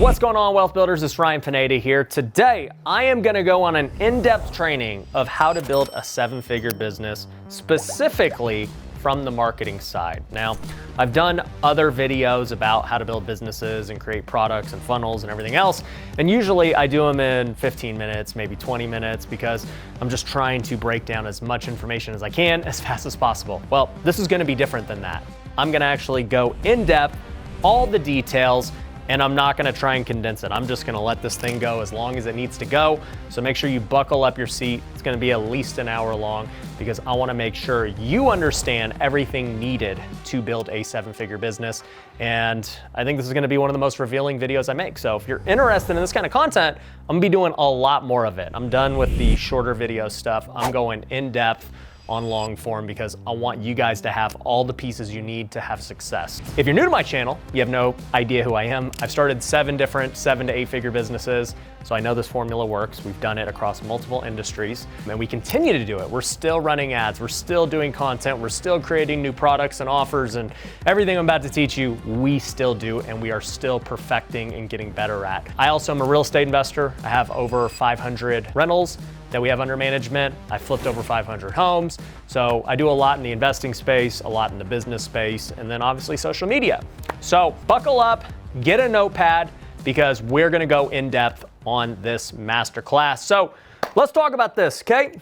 What's going on, Wealth Builders? It's Ryan Pineda here. Today, I am going to go on an in-depth training of how to build a seven-figure business, specifically from the marketing side. Now, I've done other videos about how to build businesses and create products and funnels and everything else, and usually I do them in 15 minutes, maybe 20 minutes, because I'm just trying to break down as much information as I can as fast as possible. Well, this is going to be different than that. I'm going to actually go in-depth, all the details, and I'm not gonna try and condense it. I'm just gonna let this thing go as long as it needs to go. So make sure you buckle up your seat. It's gonna be at least an hour long because I wanna make sure you understand everything needed to build a seven-figure business. And I think this is gonna be one of the most revealing videos I make. So if you're interested in this kind of content, I'm gonna be doing a lot more of it. I'm done with the shorter video stuff. I'm going in depth on long form because I want you guys to have all the pieces you need to have success. If you're new to my channel, you have no idea who I am. I've started 7 different 7 to 8 figure businesses, so I know this formula works. We've done it across multiple industries, and we continue to do it. We're still running ads, we're still doing content, we're still creating new products and offers, and everything I'm about to teach you, we still do, and we are still perfecting and getting better at. I also am a real estate investor. I have over 500 rentals that we have under management. I flipped over 500 homes. So I do a lot in the investing space, a lot in the business space, and then obviously social media. So buckle up, get a notepad, because we're gonna go in depth on this masterclass. So let's talk about this, okay?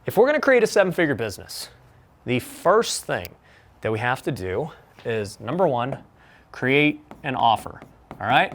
If we're gonna create a 7-figure business, the first thing that we have to do is, number 1, create an offer, all right?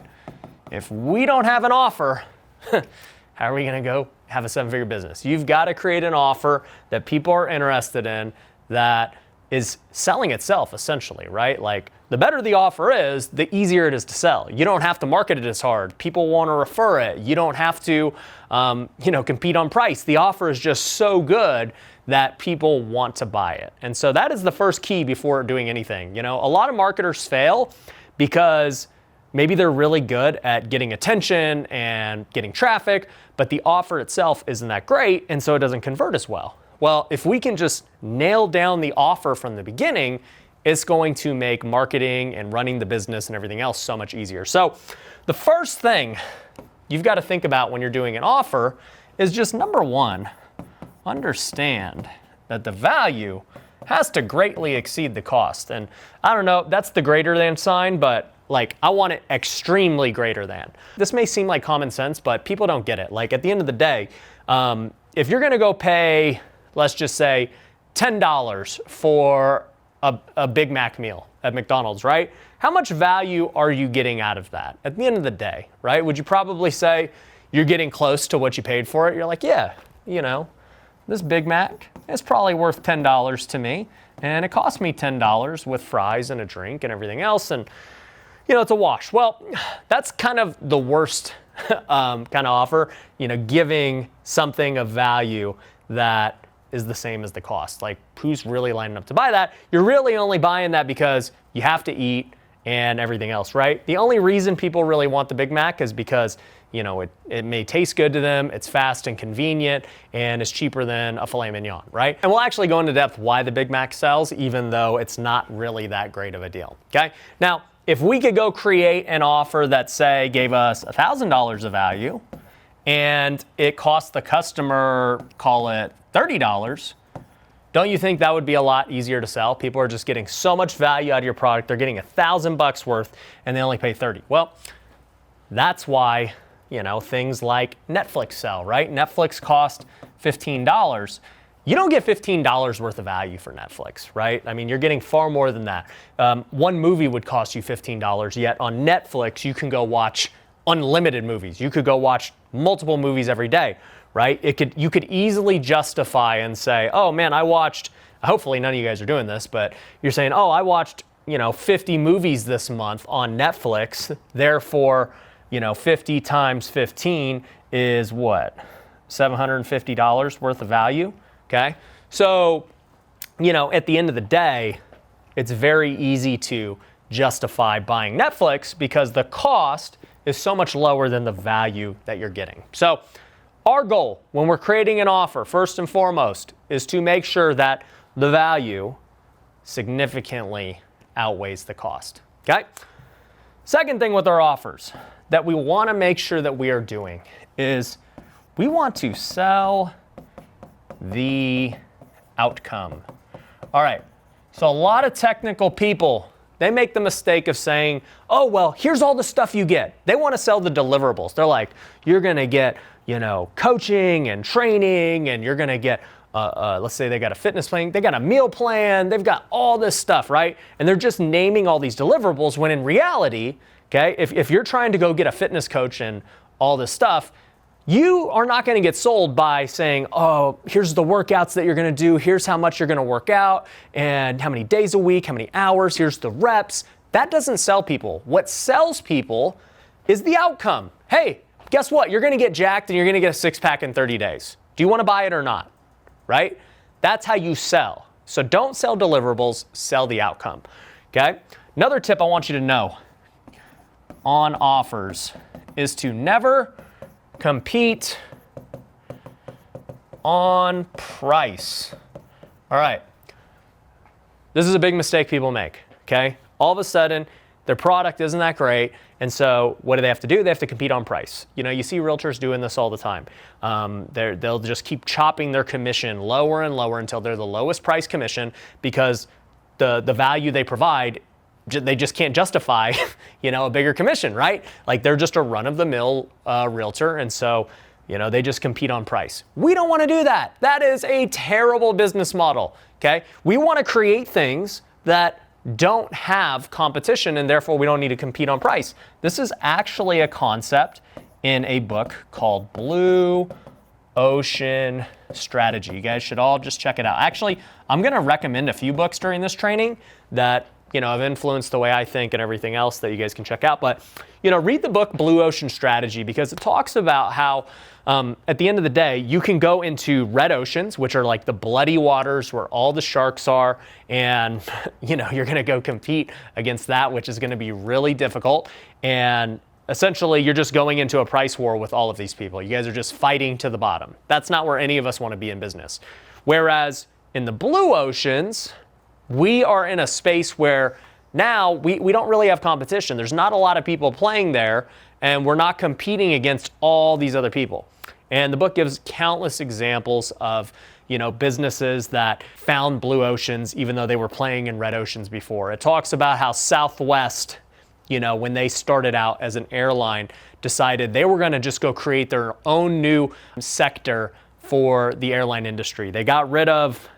If we don't have an offer, how are we gonna go have a 7-figure business? You've got to create an offer that people are interested in that is selling itself, essentially, right? Like, the better the offer is, the easier it is to sell. You don't have to market it as hard. People want to refer it. You don't have to, compete on price. The offer is just so good that people want to buy it. And so that is the first key before doing anything. A lot of marketers fail because maybe they're really good at getting attention and getting traffic, but the offer itself isn't that great, and so it doesn't convert as well. Well, if we can just nail down the offer from the beginning, it's going to make marketing and running the business and everything else so much easier. So the first thing you've got to think about when you're doing an offer is just, number 1, understand that the value has to greatly exceed the cost. And I don't know, that's the greater than sign, but I want it extremely greater than. This may seem like common sense, but people don't get it. At the end of the day, if you're gonna go pay, let's just say, $10 for a Big Mac meal at McDonald's, right? How much value are you getting out of that at the end of the day, right? Would you probably say you're getting close to what you paid for it? You're like, yeah, this Big Mac is probably worth $10 to me, and it cost me $10 with fries and a drink and everything else, and it's a wash. Well, that's kind of the worst kind of offer, giving something of value that is the same as the cost. Who's really lining up to buy that? You're really only buying that because you have to eat and everything else, right? The only reason people really want the Big Mac is because, it may taste good to them, it's fast and convenient, and it's cheaper than a filet mignon, right? And we'll actually go into depth why the Big Mac sells, even though it's not really that great of a deal, okay? Now, if we could go create an offer that, say, gave us $1,000 of value, and it cost the customer, call it $30, don't you think that would be a lot easier to sell? People are just getting so much value out of your product. They're getting $1,000 worth, and they only pay $30. Well, that's why, things like Netflix sell, right? Netflix cost $15. You don't get $15 worth of value for Netflix, right? I mean, you're getting far more than that. One movie would cost you $15, yet on Netflix, you can go watch unlimited movies. You could go watch multiple movies every day, right? You could easily justify and say, oh man, hopefully none of you guys are doing this, but you're saying, oh, I watched, 50 movies this month on Netflix, therefore, 50 times 15 is what? $750 worth of value? Okay, so, at the end of the day, it's very easy to justify buying Netflix because the cost is so much lower than the value that you're getting. So our goal when we're creating an offer, first and foremost, is to make sure that the value significantly outweighs the cost, okay? Second thing with our offers, that we want to make sure that we are doing is we want to sell the outcome. All right, so a lot of technical people, they make the mistake of saying, oh, well, here's all the stuff you get. They want to sell the deliverables. They're like, you're going to get, coaching and training, and you're going to get, let's say they got a fitness plan, they got a meal plan, they've got all this stuff, right? And they're just naming all these deliverables when in reality, okay, if you're trying to go get a fitness coach and all this stuff, you are not going to get sold by saying, oh, here's the workouts that you're going to do, here's how much you're going to work out, and how many days a week, how many hours, here's the reps. That doesn't sell people. What sells people is the outcome. Hey, guess what? You're going to get jacked and you're going to get a six-pack in 30 days. Do you want to buy it or not? Right? That's how you sell. So don't sell deliverables, sell the outcome. Okay? Another tip I want you to know on offers is to never compete on price. All right. This is a big mistake people make, okay? All of a sudden, their product isn't that great, and so what do they have to do? They have to compete on price. You see realtors doing this all the time. They'll just keep chopping their commission lower and lower until they're the lowest price commission because the value they provide, they just can't justify, a bigger commission, right? Like they're just a run-of-the-mill realtor, and so, they just compete on price. We don't want to do that. That is a terrible business model, okay? We want to create things that don't have competition, and therefore we don't need to compete on price. This is actually a concept in a book called Blue Ocean Strategy. You guys should all just check it out. Actually, I'm going to recommend a few books during this training that have influenced the way I think and everything else that you guys can check out. But, read the book Blue Ocean Strategy because it talks about how at the end of the day, you can go into red oceans, which are like the bloody waters where all the sharks are. And, you're going to go compete against that, which is going to be really difficult. And essentially, you're just going into a price war with all of these people. You guys are just fighting to the bottom. That's not where any of us want to be in business. Whereas in the blue oceans, we are in a space where now we don't really have competition. There's not a lot of people playing there, and we're not competing against all these other people. And the book gives countless examples of, businesses that found blue oceans even though they were playing in red oceans before. It talks about how Southwest, when they started out as an airline, decided they were going to just go create their own new sector for the airline industry. They got rid of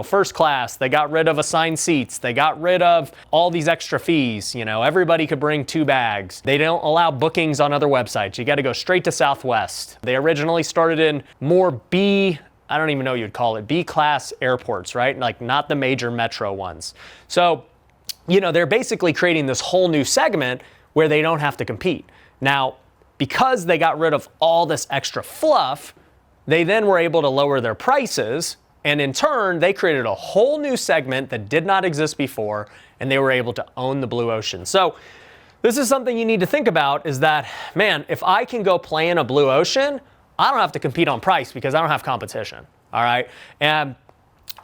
first class, they got rid of assigned seats, they got rid of all these extra fees, everybody could bring 2 bags. They don't allow bookings on other websites. You got to go straight to Southwest. They originally started in more I don't even know what you'd call it, B-class airports, right? Like not the major metro ones. So, they're basically creating this whole new segment where they don't have to compete. Now, because they got rid of all this extra fluff, they then were able to lower their prices. And in turn, they created a whole new segment that did not exist before, and they were able to own the blue ocean. So this is something you need to think about is that, man, if I can go play in a blue ocean, I don't have to compete on price because I don't have competition, all right? And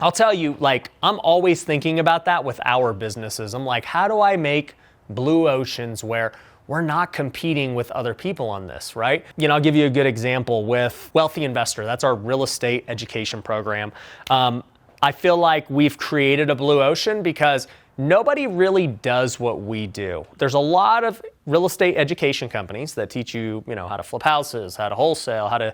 I'll tell you, I'm always thinking about that with our businesses. I'm like, how do I make blue oceans where we're not competing with other people on this, right? I'll give you a good example with Wealthy Investor. That's our real estate education program. I feel like we've created a blue ocean because nobody really does what we do. There's a lot of real estate education companies that teach you, how to flip houses, how to wholesale, how to,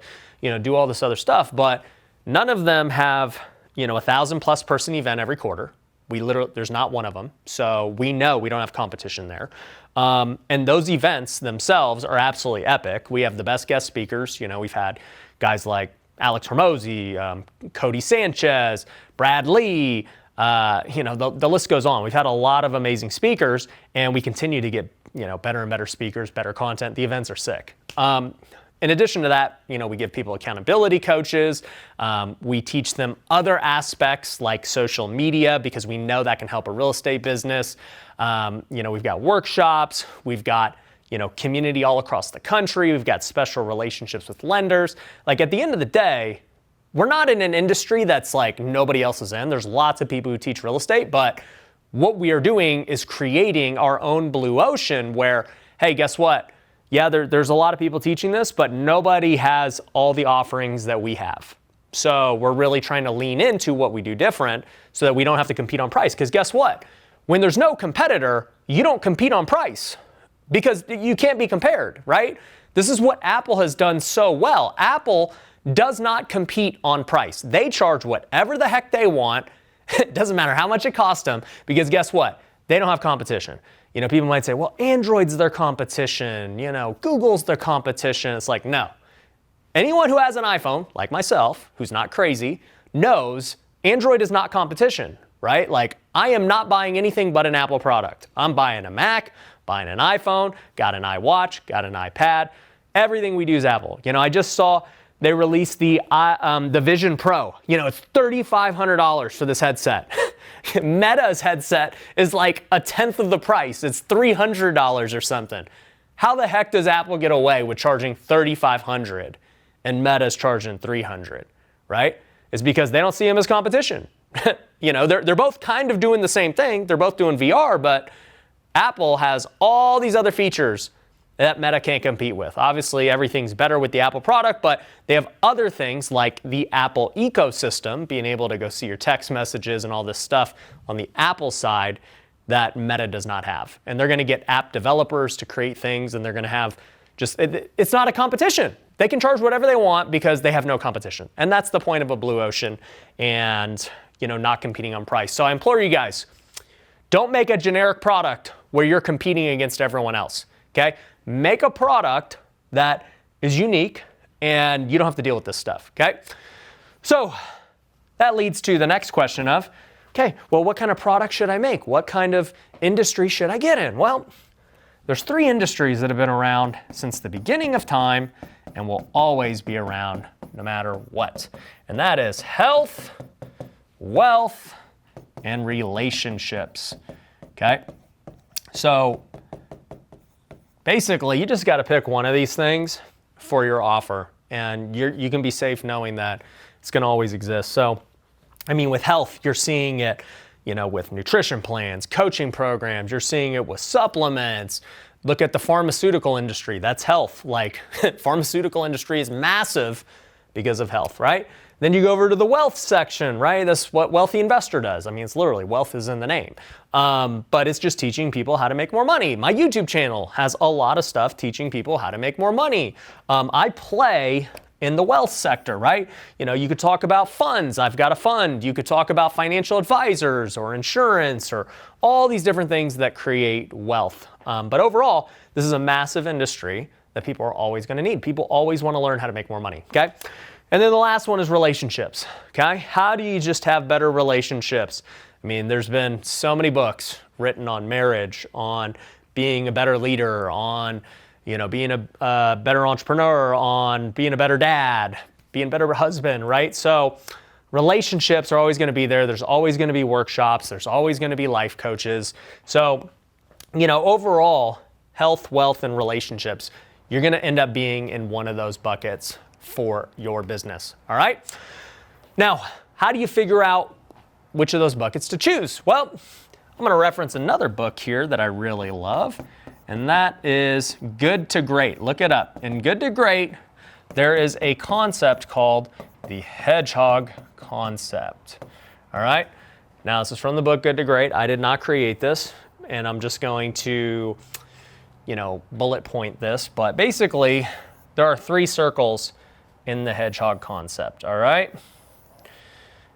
do all this other stuff, but none of them have, 1,000+ person event every quarter. There's not one of them. So we know we don't have competition there. And those events themselves are absolutely epic. We have the best guest speakers. We've had guys like Alex Hormozy, Cody Sanchez, Brad Lee, the list goes on. We've had a lot of amazing speakers, and we continue to get, better and better speakers, better content. The events are sick. In addition to that, we give people accountability coaches. We teach them other aspects like social media because we know that can help a real estate business. We've got workshops. We've got, community all across the country. We've got special relationships with lenders. Like at the end of the day, we're not in an industry that's like nobody else is in. There's lots of people who teach real estate, but what we are doing is creating our own blue ocean where, hey, guess what? yeah, there's a lot of people teaching this, but nobody has all the offerings that we have. So we're really trying to lean into what we do different so that we don't have to compete on price. Because guess what? When there's no competitor, you don't compete on price because you can't be compared, right? This is what Apple has done so well. Apple does not compete on price. They charge whatever the heck they want. It doesn't matter how much it costs them because guess what? They don't have competition. You know, people might say, well, Android's their competition. You know, Google's their competition. It's like, no. Anyone who has an iPhone, like myself, who's not crazy, knows Android is not competition, right? Like, I am not buying anything but an Apple product. I'm buying a Mac, buying an iPhone, got an iWatch, got an iPad. Everything we do is Apple. You know, I just saw they released the Vision Pro. You know, it's $3,500 for this headset. Meta's headset is like a tenth of the price. It's $300 or something. How the heck does Apple get away with charging $3,500 and Meta's charging $300, right? It's because they don't see them as competition. You know, they're both kind of doing the same thing. They're both doing VR, but Apple has all these other features that Meta can't compete with. Obviously, everything's better with the Apple product, but they have other things like the Apple ecosystem, being able to go see your text messages and all this stuff on the Apple side that Meta does not have. And they're going to get app developers to create things, and they're going to have just, it's not a competition. They can charge whatever they want because they have no competition. And that's the point of a blue ocean and, you know, not competing on price. So I implore you guys, don't make a generic product where you're competing against everyone else, okay? Make a product that is unique and you don't have to deal with this stuff, okay? So that leads to the next question of, okay, well, what kind of product should I make? What kind of industry should I get in? Well, there's 3 industries that have been around since the beginning of time and will always be around no matter what. And that is health, wealth, and relationships, okay? So basically, you just got to pick one of these things for your offer, and you can be safe knowing that it's going to always exist. So, I mean, with health, you're seeing it, you know, with nutrition plans, coaching programs. You're seeing it with supplements. Look at the pharmaceutical industry. That's health. Like, pharmaceutical industry is massive because of health, right? Then you go over to the wealth section, right? That's what Wealthy Investor does. I mean, it's literally wealth is in the name. But it's just teaching people how to make more money. My YouTube channel has a lot of stuff teaching people how to make more money. I play in the wealth sector, right? You know, you could talk about funds. I've got a fund. You could talk about financial advisors or insurance or all these different things that create wealth. But overall, this is a massive industry that people are always going to need. People always want to learn how to make more money, okay? And then the last one is relationships, okay? How do you just have better relationships? I mean, there's been so many books written on marriage, on being a better leader, on, you know, being a better entrepreneur, on being a better dad, being a better husband, right? So relationships are always going to be there. There's always going to be workshops. There's always going to be life coaches. So, you know, overall, health, wealth, and relationships, you're going to end up being in one of those buckets for your business, all right? Now, how do you figure out which of those buckets to choose? Well, I'm going to reference another book here that I really love, and that is Good to Great. Look it up. In Good to Great, there is a concept called the hedgehog concept, all right? Now, this is from the book Good to Great. I did not create this, and I'm just going to, you know, bullet point this, but basically, there are 3 circles in the hedgehog concept, all right?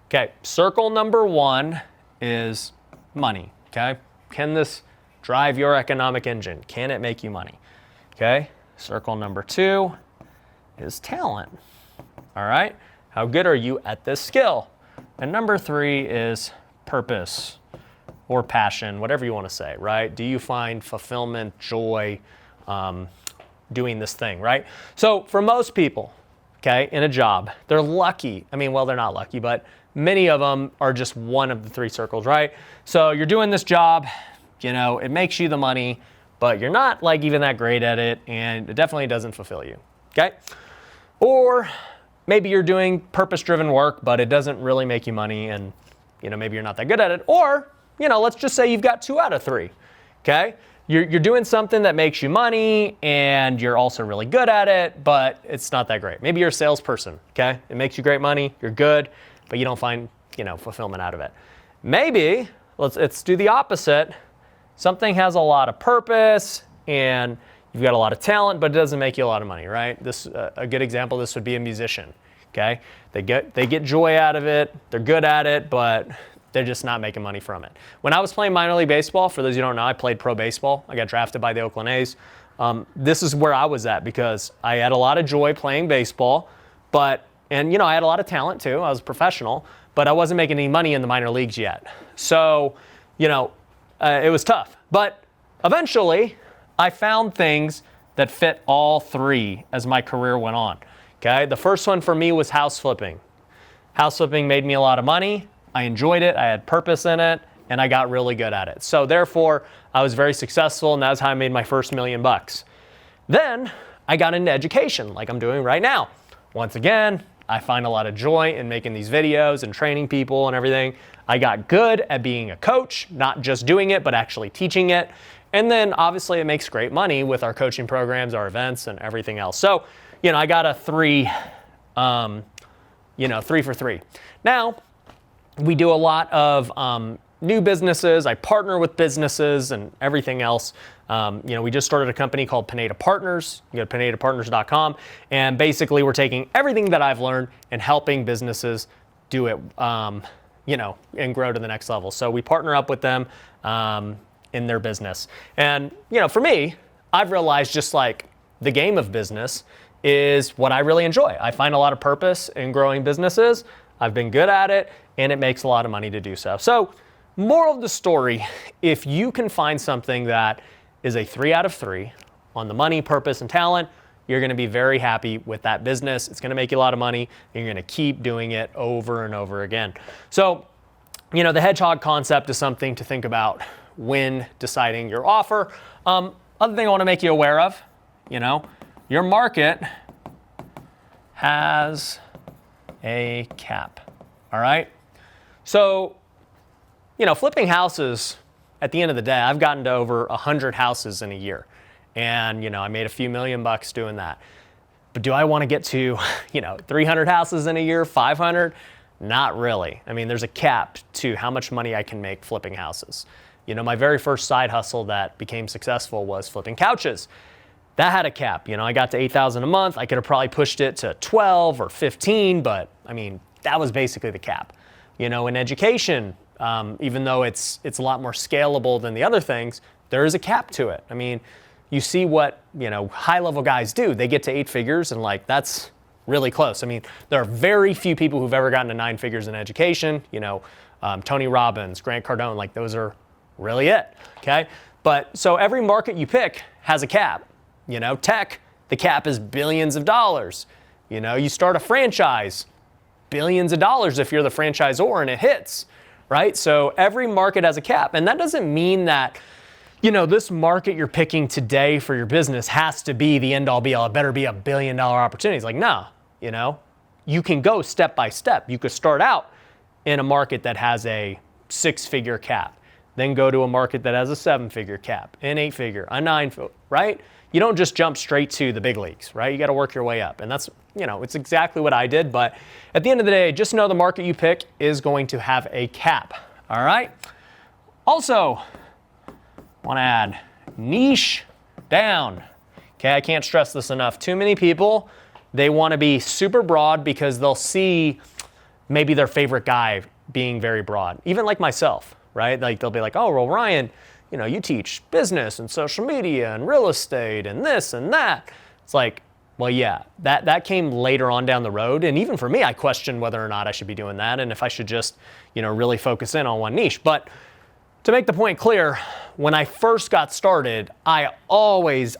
Okay, circle number 1 is money, okay? Can this drive your economic engine? Can it make you money? Okay, circle number 2 is talent, all right? How good are you at this skill? And number 3 is purpose or passion, whatever you want to say, right? Do you find fulfillment, joy, doing this thing, right? So for most people, okay, in a job, they're lucky. I mean, well, they're not lucky, but many of them are just one of the 3 circles, right? So you're doing this job, you know, it makes you the money, but you're not like even that great at it, and it definitely doesn't fulfill you, okay? Or maybe you're doing purpose-driven work, but it doesn't really make you money, and, you know, maybe you're not that good at it. Or, you know, let's just say you've got 2 out of 3, okay? you're doing something that makes you money and you're also really good at it, but it's not that great. Maybe you're a salesperson, okay? It makes you great money, you're good, but you don't find, fulfillment out of it. Maybe, let's do the opposite. Something has a lot of purpose and you've got a lot of talent, but it doesn't make you a lot of money, right? A good example of this would be a musician, okay? They get joy out of it, they're good at it, but they're just not making money from it. When I was playing minor league baseball, for those of you who don't know, I played pro baseball. I got drafted by the Oakland A's. This is where I was at because I had a lot of joy playing baseball, I had a lot of talent too. I was a professional, but I wasn't making any money in the minor leagues yet. So, it was tough. But eventually, I found things that fit all three as my career went on. Okay, the first one for me was house flipping. House flipping made me a lot of money. I enjoyed it, I had purpose in it, and I got really good at it. So therefore, I was very successful, and that's how I made my first $1 million. Then I got into education, like I'm doing right now. Once again, I find a lot of joy in making these videos and training people and everything. I got good at being a coach, not just doing it, but actually teaching it. And then obviously it makes great money with our coaching programs, our events, and everything else. So, I got a 3 for 3. Now, we do a lot of new businesses. I partner with businesses and everything else. We just started a company called Pineda Partners. You go to pinedapartners.com. And basically, we're taking everything that I've learned and helping businesses do it, and grow to the next level. So we partner up with them in their business. And, for me, I've realized just like the game of business is what I really enjoy. I find a lot of purpose in growing businesses. I've been good at it, and it makes a lot of money to do so. So, moral of the story, if you can find something that is a 3 out of 3 on the money, purpose, and talent, you're going to be very happy with that business. It's going to make you a lot of money, and you're going to keep doing it over and over again. So, the hedgehog concept is something to think about when deciding your offer. Other thing I want to make you aware of, your market has a cap, all right? So, flipping houses, at the end of the day, I've gotten to over 100 houses in a year. And, I made a few $1 million doing that. But do I want to get to, 300 houses in a year, 500? Not really. I mean, there's a cap to how much money I can make flipping houses. My very first side hustle that became successful was flipping couches. That had a cap. I got to $8,000 a month. I could have probably pushed it to 12 or 15, but that was basically the cap. In education, even though it's a lot more scalable than the other things, there is a cap to it. You see what, high-level guys do. They get to 8 figures and that's really close. There are very few people who've ever gotten to 9 figures in education. Tony Robbins, Grant Cardone, those are really it, okay? But so every market you pick has a cap. Tech, the cap is billions of dollars. You start a franchise, billions of dollars if you're the franchisor and it hits, right? So every market has a cap. And that doesn't mean that, this market you're picking today for your business has to be the end all be all. It better be $1 billion opportunity. It's no, you can go step by step. You could start out in a market that has a 6-figure cap, then go to a market that has a 7-figure cap, an 8-figure, a 9-figure, right? You don't just jump straight to the big leagues, right? You got to work your way up. And that's, it's exactly what I did. But at the end of the day, just know the market you pick is going to have a cap, all right? Also, want to add niche down. Okay, I can't stress this enough. Too many people, they want to be super broad because they'll see maybe their favorite guy being very broad. Even like myself, right? They'll be like, oh, well, Ryan, you teach business and social media and real estate and this and that. It's well, yeah, that came later on down the road. And even for me, I questioned whether or not I should be doing that and if I should just, really focus in on one niche. But to make the point clear, when I first got started, I always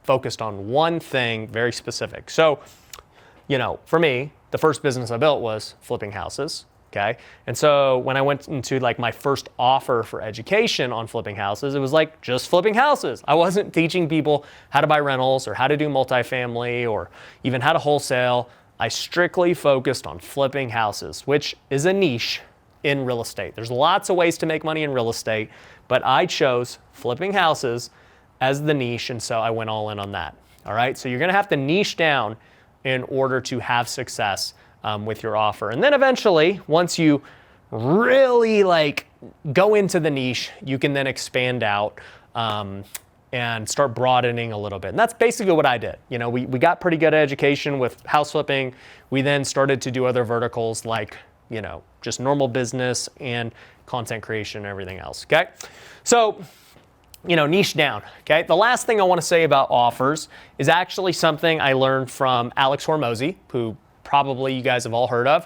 focused on one thing very specific. So, for me, the first business I built was flipping houses. Okay. And so when I went into my first offer for education on flipping houses, it was just flipping houses. I wasn't teaching people how to buy rentals or how to do multifamily or even how to wholesale. I strictly focused on flipping houses, which is a niche in real estate. There's lots of ways to make money in real estate, but I chose flipping houses as the niche, and so I went all in on that. All right, so you're gonna have to niche down in order to have success with your offer. And then eventually, once you really like go into the niche, you can then expand out and start broadening a little bit. And that's basically what I did. You know, we got pretty good education with house flipping. We then started to do other verticals like, you know, just normal business and content creation and everything else, okay? So, you know, niche down, okay? The last thing I want to say about offers is actually something I learned from Alex Hormozy, who probably you guys have all heard of.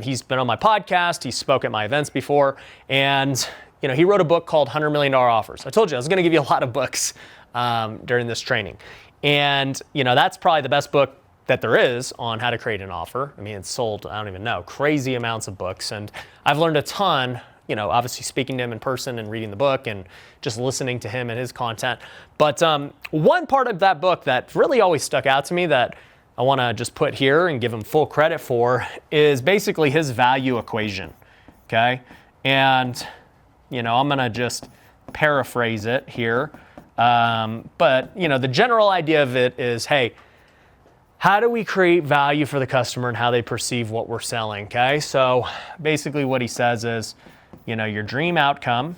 He's been on my podcast, he spoke at my events before, and you know, he wrote a book called $100 Million Offers. I told you I was gonna give you a lot of books during this training. And you know, that's probably the best book that there is on how to create an offer. I mean, it's sold, I don't even know, crazy amounts of books. And I've learned a ton, you know, obviously speaking to him in person and reading the book and just listening to him and his content. But one part of that book that really always stuck out to me that I wanna just put here and give him full credit for is basically his value equation, okay? And you know, I'm gonna just paraphrase it here. But you know, the general idea of it is, hey, how do we create value for the customer and how they perceive what we're selling, okay? So basically what he says is, you know, your dream outcome,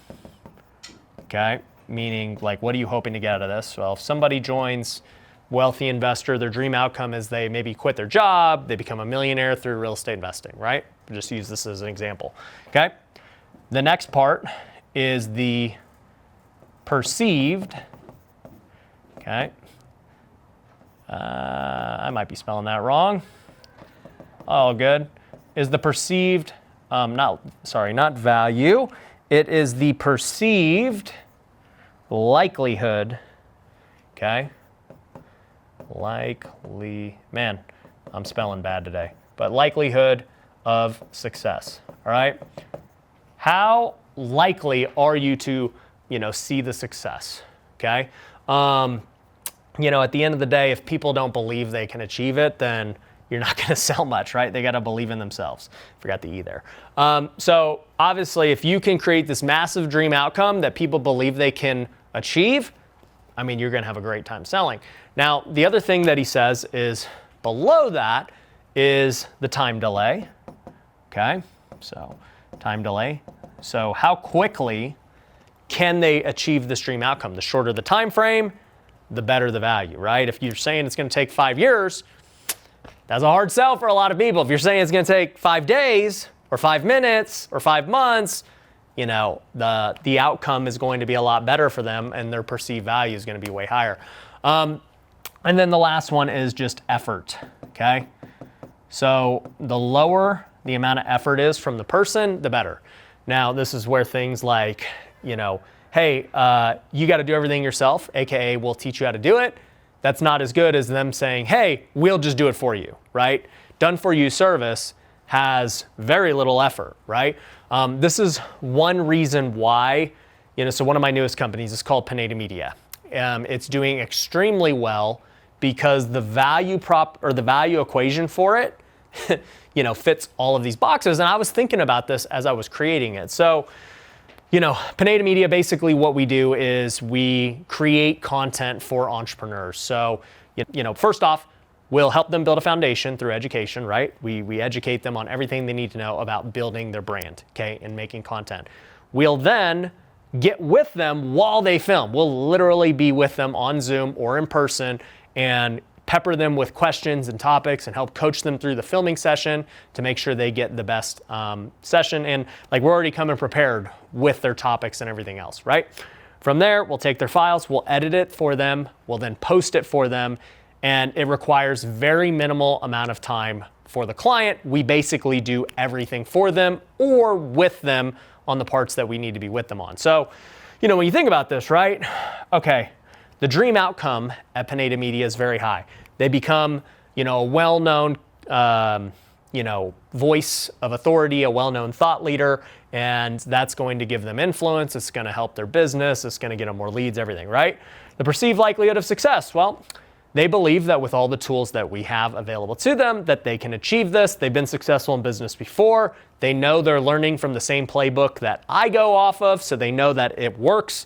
okay? Meaning like, what are you hoping to get out of this? Well, if somebody joins Wealthy Investor, their dream outcome is they maybe quit their job, they become a millionaire through real estate investing, right? Just use this as an example, okay? The next part is the perceived, okay? I might be spelling that wrong. All good. Is the perceived, not value. It is the perceived likelihood, okay? Man, I'm spelling bad today. But likelihood of success, all right? How likely are you to, you know, see the success, okay? You know, at the end of the day, if people don't believe they can achieve it, then you're not gonna sell much, right? They gotta believe in themselves. Forgot the E there. So obviously, if you can create this massive dream outcome that people believe they can achieve, I mean, you're gonna have a great time selling. Now, the other thing that he says is below that is the time delay, okay? So time delay. So how quickly can they achieve this dream outcome? The shorter the time frame, the better the value, right? If you're saying it's gonna take 5 years, that's a hard sell for a lot of people. If you're saying it's gonna take 5 days or 5 minutes or 5 months, you know, the outcome is going to be a lot better for them and their perceived value is gonna be way higher. And then the last one is just effort, okay? So the lower the amount of effort is from the person, the better. Now, this is where things like, you know, hey, you got to do everything yourself, AKA we'll teach you how to do it. That's not as good as them saying, hey, we'll just do it for you, right? Done for you service has very little effort, right? This is one reason why, you know, so one of my newest companies is called Pineda Media. It's doing extremely well because the value equation for it, you know, fits all of these boxes. And I was thinking about this as I was creating it. So, you know, Pineda Media, basically what we do is we create content for entrepreneurs. So, you know, first off, we'll help them build a foundation through education, right? We educate them on everything they need to know about building their brand, okay, and making content. We'll then get with them while they film. We'll literally be with them on Zoom or in person and pepper them with questions and topics and help coach them through the filming session to make sure they get the best session. And like we're already coming prepared with their topics and everything else, right? From there, we'll take their files, we'll edit it for them, we'll then post it for them, and it requires very minimal amount of time for the client. We basically do everything for them or with them on the parts that we need to be with them on. So, you know, when you think about this, right? Okay, the dream outcome at Pineda Media is very high. They become, you know, a well-known, you know, voice of authority, a well-known thought leader, and that's going to give them influence. It's going to help their business. It's going to get them more leads, everything, right? The perceived likelihood of success. Well, they believe that with all the tools that we have available to them, that they can achieve this. They've been successful in business before. They know they're learning from the same playbook that I go off of, so they know that it works,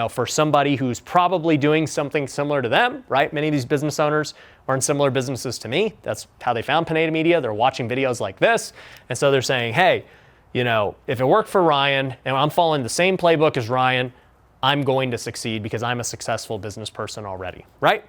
for somebody who's probably doing something similar to them, right? Many of these business owners are in similar businesses to me. That's how they found Pineda Media. They're watching videos like this, and so they're saying, hey, if it worked for Ryan and I'm following the same playbook as Ryan, I'm going to succeed because I'm a successful business person already, right?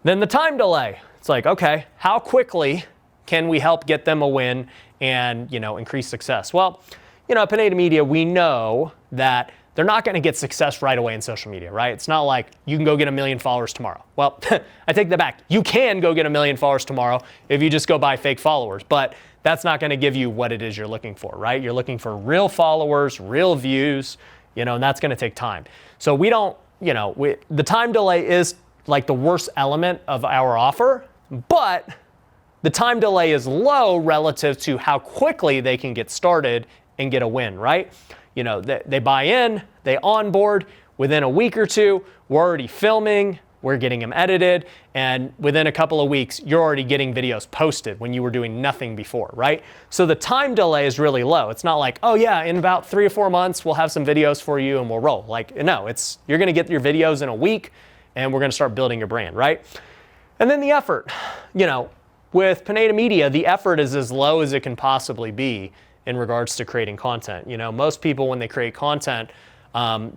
Then the time delay. It's like, okay, how quickly can we help get them a win and, increase success? Well, at Pineda Media, we know that they're not going to get success right away in social media, right? It's not like you can go get 1 million followers tomorrow. Well, I take that back. You can go get 1 million followers tomorrow if you just go buy fake followers, but that's not going to give you what it is you're looking for, right? You're looking for real followers, real views, and that's going to take time. So we don't, the time delay is like the worst element of our offer, but the time delay is low relative to how quickly they can get started and get a win, right? They buy in, they onboard, within a week or two, we're already filming, we're getting them edited, and within a couple of weeks, you're already getting videos posted when you were doing nothing before, right? So the time delay is really low. It's not like, oh yeah, in about 3 or 4 months, we'll have some videos for you and we'll roll. No, you're gonna get your videos in a week, and we're going to start building your brand, right? And then the effort, with Pineda Media, the effort is as low as it can possibly be in regards to creating content. Most people, when they create content,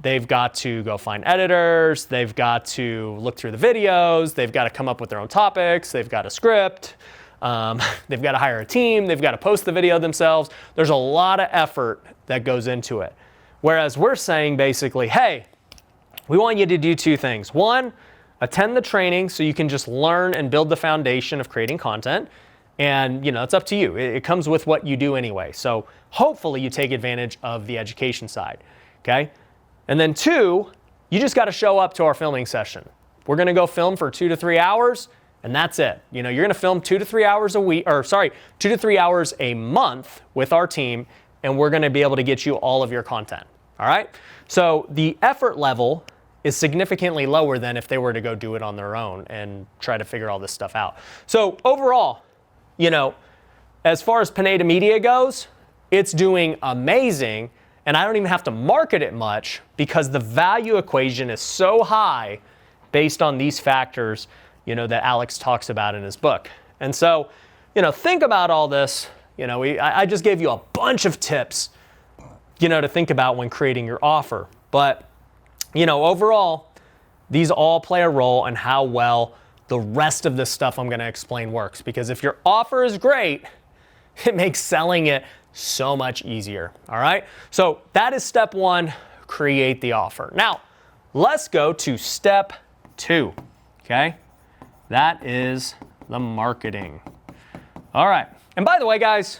they've got to go find editors, they've got to look through the videos, they've got to come up with their own topics, they've got a script, they've got to hire a team, they've got to post the video themselves. There's a lot of effort that goes into it. Whereas we're saying basically, hey, we want you to do 2 things. 1, attend the training so you can just learn and build the foundation of creating content. And, it's up to you. It comes with what you do anyway. So hopefully you take advantage of the education side, okay? And then 2, you just got to show up to our filming session. We're going to go film for 2 to 3 hours, and that's it. You're going to film 2 to 3 hours 2 to 3 hours a month with our team, and we're going to be able to get you all of your content, all right? So the effort level is significantly lower than if they were to go do it on their own and try to figure all this stuff out. So overall, as far as Pineda Media goes, it's doing amazing, and I don't even have to market it much because the value equation is so high based on these factors, that Alex talks about in his book. And so, think about all this. I just gave you a bunch of tips, to think about when creating your offer. But overall, these all play a role in how well the rest of this stuff I'm going to explain works. Because if your offer is great, it makes selling it so much easier. All right. So that is step 1, create the offer. Now, let's go to step 2. Okay. That is the marketing. All right. And by the way, guys,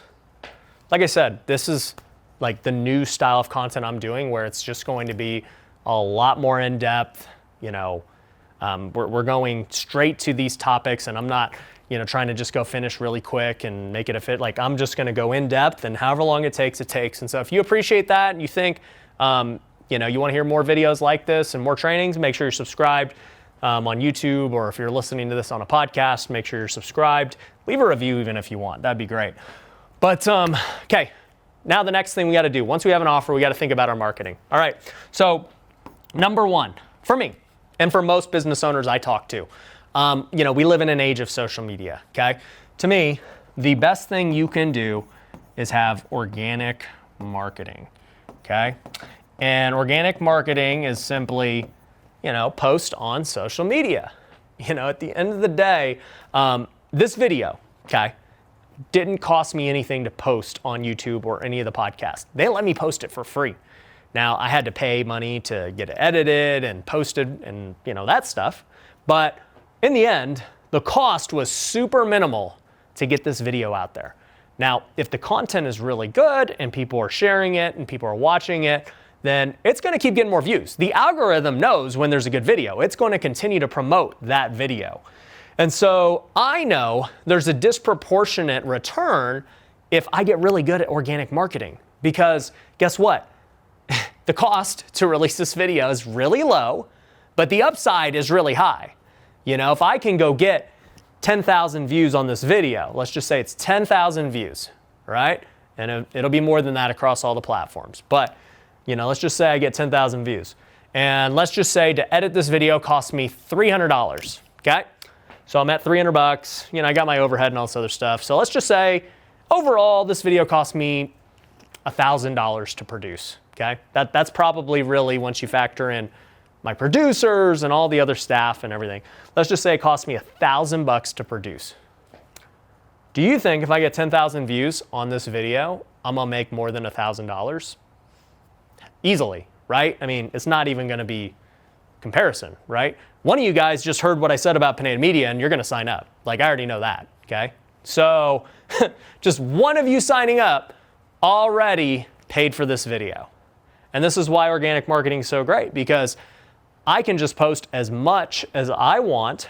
like I said, this is like the new style of content I'm doing where it's just going to be a lot more in depth. We're going straight to these topics, and I'm not, trying to just go finish really quick and make it a fit. Like, I'm just going to go in depth, and however long it takes, it takes. And so if you appreciate that and you think, you want to hear more videos like this and more trainings, make sure you're subscribed on YouTube, or if you're listening to this on a podcast, make sure you're subscribed. Leave a review even if you want. That'd be great. But, okay, now the next thing we got to do, once we have an offer, we got to think about our marketing. All right, so number 1, for me, and for most business owners I talk to, we live in an age of social media, okay? To me, the best thing you can do is have organic marketing, okay? And organic marketing is simply, post on social media. At the end of the day, this video, okay, didn't cost me anything to post on YouTube or any of the podcasts. They let me post it for free. Now, I had to pay money to get it edited and posted and, that stuff. But in the end, the cost was super minimal to get this video out there. Now, if the content is really good and people are sharing it and people are watching it, then it's going to keep getting more views. The algorithm knows when there's a good video. It's going to continue to promote that video. And so I know there's a disproportionate return if I get really good at organic marketing. Because guess what? The cost to release this video is really low, but the upside is really high. You know, if I can go get 10,000 views on this video, let's just say it's 10,000 views, right? And it'll be more than that across all the platforms. But, you know, let's just say I get 10,000 views. And let's just say to edit this video costs me $300, okay? So I'm at 300 bucks. You know, I got my overhead and all this other stuff. So let's just say overall this video cost me $1,000 to produce, okay? That's probably really, once you factor in my producers and all the other staff and everything, let's just say it cost me $1,000 to produce. Do you think if I get 10,000 views on this video, I'm gonna make more than $1,000? Easily, right? I mean, it's not even gonna be comparison, right? One of you guys just heard what I said about Pineda Media and you're gonna sign up. Like, I already know that, okay? So just one of you signing up already paid for this video. And this is why organic marketing is so great, because I can just post as much as I want.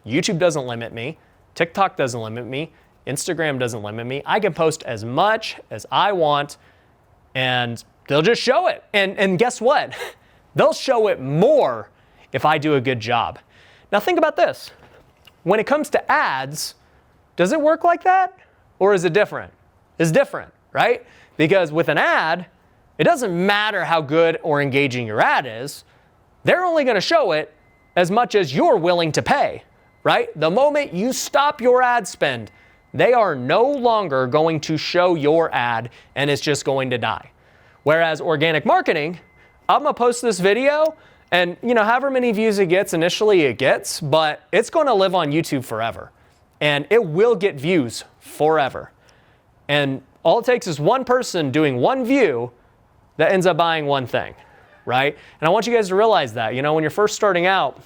YouTube doesn't limit me. TikTok doesn't limit me. Instagram doesn't limit me. I can post as much as I want and they'll just show it. And guess what? They'll show it more if I do a good job. Now think about this. When it comes to ads, does it work like that? Or is it different? It's different, right? Because with an ad, it doesn't matter how good or engaging your ad is. They're only going to show it as much as you're willing to pay, right? The moment you stop your ad spend, they are no longer going to show your ad and it's just going to die. Whereas organic marketing, I'm going to post this video and, you know, however many views it gets, initially it gets, but it's going to live on YouTube forever. And it will get views forever. And all it takes is one person doing one view that ends up buying one thing, right? And I want you guys to realize that, you know, when you're first starting out,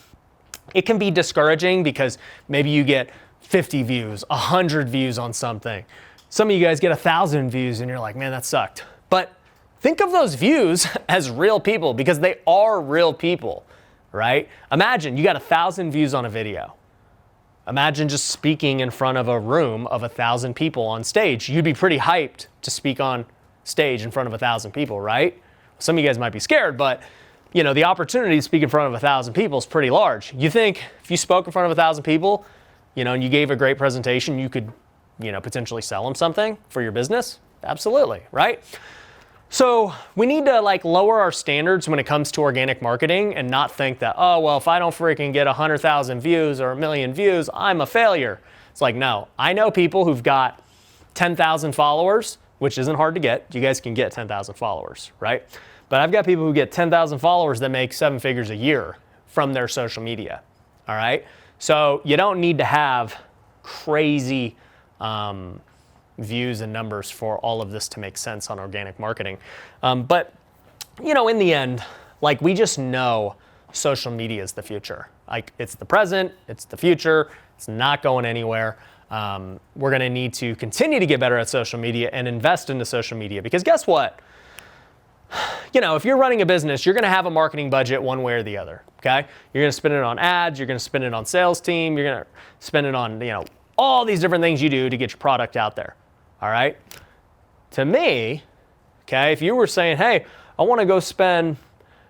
it can be discouraging because maybe you get 50 views, 100 views on something. Some of you guys get 1,000 views and you're like, man, that sucked. But think of those views as real people, because they are real people, right? Imagine you got 1,000 views on a video. Imagine just speaking in front of a room of 1,000 people on stage. You'd be pretty hyped to speak on stage in front of 1,000 people, right? Some of you guys might be scared, but you know, the opportunity to speak in front of 1,000 people is pretty large. You think if you spoke in front of 1,000 people, you know, and you gave a great presentation, you could, you know, potentially sell them something for your business? Absolutely, right? So we need to like lower our standards when it comes to organic marketing and not think that, oh, well, if I don't freaking get 100,000 views or 1,000,000 views, I'm a failure. It's like, no, I know people who've got 10,000 followers, which isn't hard to get. You guys can get 10,000 followers, right? But I've got people who get 10,000 followers that make 7 figures a year from their social media, all right? So you don't need to have crazy views and numbers for all of this to make sense on organic marketing. But, you know, in the end, like, we just know social media is the future. Like, it's the present, it's the future, it's not going anywhere. We're gonna need to continue to get better at social media and invest into social media, because guess what? You know, if you're running a business, you're gonna have a marketing budget one way or the other, okay? You're gonna spend it on ads, you're gonna spend it on sales team, you're gonna spend it on, you know, all these different things you do to get your product out there, all right? To me, okay, if you were saying, hey, I wanna go spend,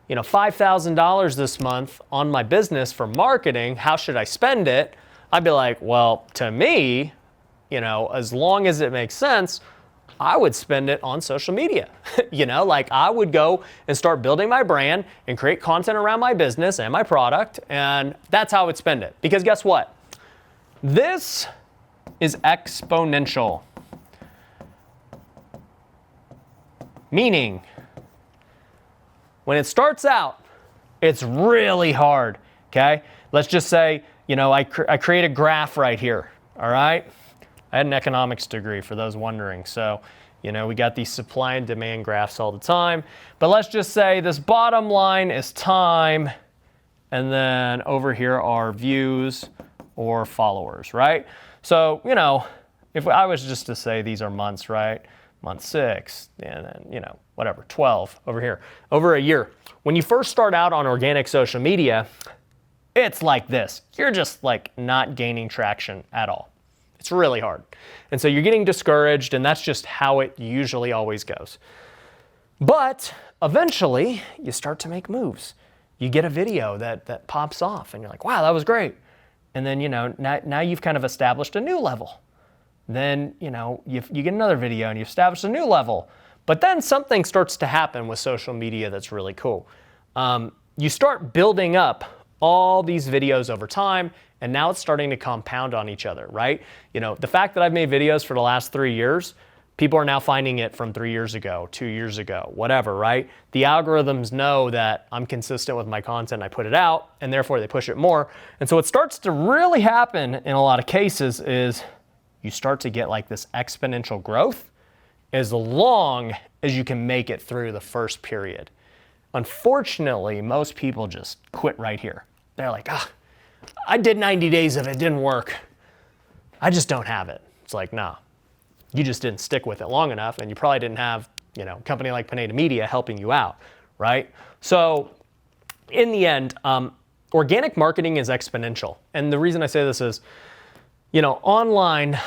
you know, $5,000 this month on my business for marketing, how should I spend it? I'd be like, well, to me, you know, as long as it makes sense, I would spend it on social media. You know, like, I would go and start building my brand and create content around my business and my product, and that's how I would spend it. Because guess what? This is exponential. Meaning, when it starts out, it's really hard, okay? Let's just say, you know, I create a graph right here, all right? I had an economics degree, for those wondering. So, you know, we got these supply and demand graphs all the time. But let's just say this bottom line is time, and then over here are views or followers, right? So, you know, if I was just to say these are months, right? Month 6, and then, you know, whatever, 12 over here, over a year. When you first start out on organic social media, it's like this. You're just like not gaining traction at all. It's really hard. And so you're getting discouraged, and that's just how it usually always goes. But eventually, you start to make moves. You get a video that pops off, and you're like, wow, that was great. And then, now you've kind of established a new level. Then, you get another video and you establish a new level. But then something starts to happen with social media that's really cool. You start building up all these videos over time, and now it's starting to compound on each other, right? The fact that I've made videos for the last 3 years, people are now finding it from 3 years ago, 2 years ago, whatever, right? The algorithms know that I'm consistent with my content, I put it out, and therefore they push it more. And so what starts to really happen in a lot of cases is you start to get like this exponential growth as long as you can make it through the first period. Unfortunately, most people just quit right here. They're like, I did 90 days of it, didn't work. I just don't have it. It's like, nah, you just didn't stick with it long enough, and you probably didn't have, a company like Pineda Media helping you out, right? So in the end, organic marketing is exponential. And the reason I say this is, online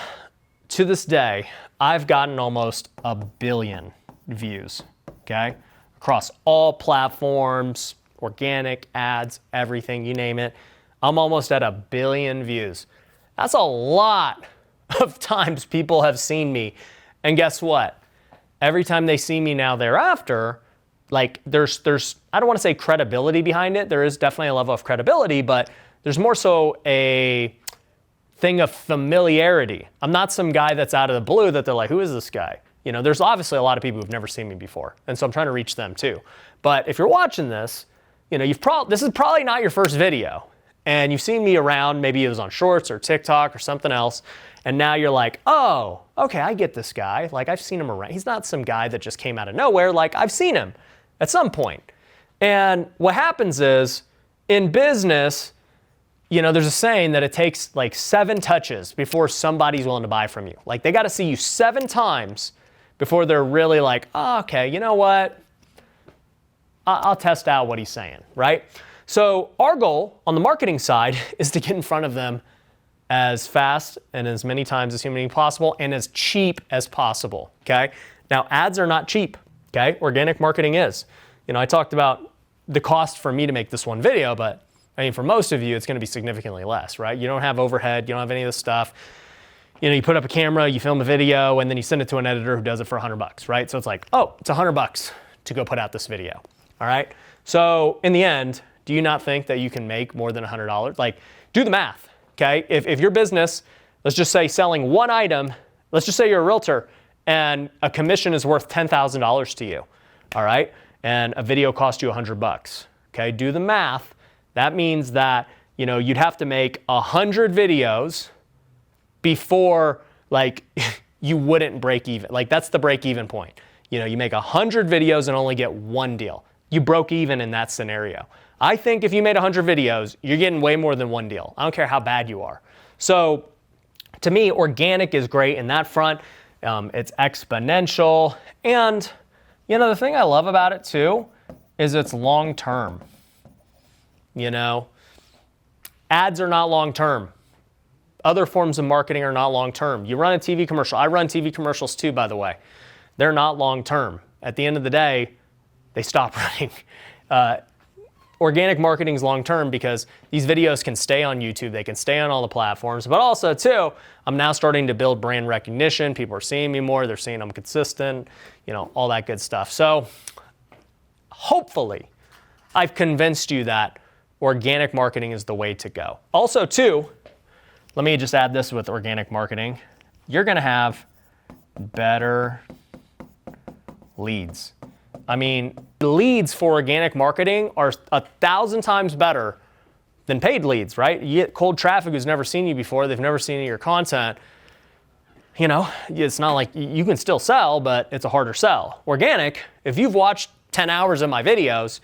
to this day, I've gotten almost 1 billion views, okay? Across all platforms, organic, ads, everything, you name it. I'm almost at 1 billion views. That's a lot of times people have seen me. And guess what? Every time they see me now thereafter, like there's I don't want to say credibility behind it. There is definitely a level of credibility, but there's more so a thing of familiarity. I'm not some guy that's out of the blue that they're like, who is this guy? There's obviously a lot of people who've never seen me before. And so I'm trying to reach them too. But if you're watching this, this is probably not your first video. And you've seen me around, maybe it was on Shorts or TikTok or something else. And now you're like, oh, okay, I get this guy. Like I've seen him around. He's not some guy that just came out of nowhere. Like I've seen him at some point. And what happens is in business, there's a saying that it takes like 7 touches before somebody's willing to buy from you. Like they got to see you 7 times before they're really like, oh, okay, you know what? I'll test out what he's saying, right? So our goal on the marketing side is to get in front of them as fast and as many times as humanly possible and as cheap as possible, okay? Now, ads are not cheap, okay? Organic marketing is. I talked about the cost for me to make this one video, but for most of you, it's going to be significantly less, right? You don't have overhead. You don't have any of this stuff. You put up a camera, you film a video, and then you send it to an editor who does it for $100, right? So it's like, oh, it's $100 to go put out this video, all right? So in the end, do you not think that you can make more than $100? Like, do the math, okay? If your business, let's just say selling one item, let's just say you're a realtor, and a commission is worth $10,000 to you, all right? And a video costs you $100, okay? Do the math. That means that, you'd have to make 100 videos before, like, you wouldn't break even. Like, that's the break even point. You make 100 videos and only get one deal. You broke even in that scenario. I think if you made 100 videos, you're getting way more than one deal. I don't care how bad you are. So to me, organic is great in that front. It's exponential. And, the thing I love about it too is it's long-term. Ads are not long-term. Other forms of marketing are not long-term. You run a TV commercial. I run TV commercials too, by the way. They're not long-term. At the end of the day, they stop running. Organic marketing is long-term because these videos can stay on YouTube. They can stay on all the platforms. But also, too, I'm now starting to build brand recognition. People are seeing me more. They're seeing I'm consistent, all that good stuff. So hopefully, I've convinced you that organic marketing is the way to go. Also, too, let me just add this with organic marketing. You're going to have better leads. Leads for organic marketing are 1,000 times better than paid leads, right? You get cold traffic who's never seen you before. They've never seen any of your content. It's not like you can still sell, but it's a harder sell. Organic, if you've watched 10 hours of my videos,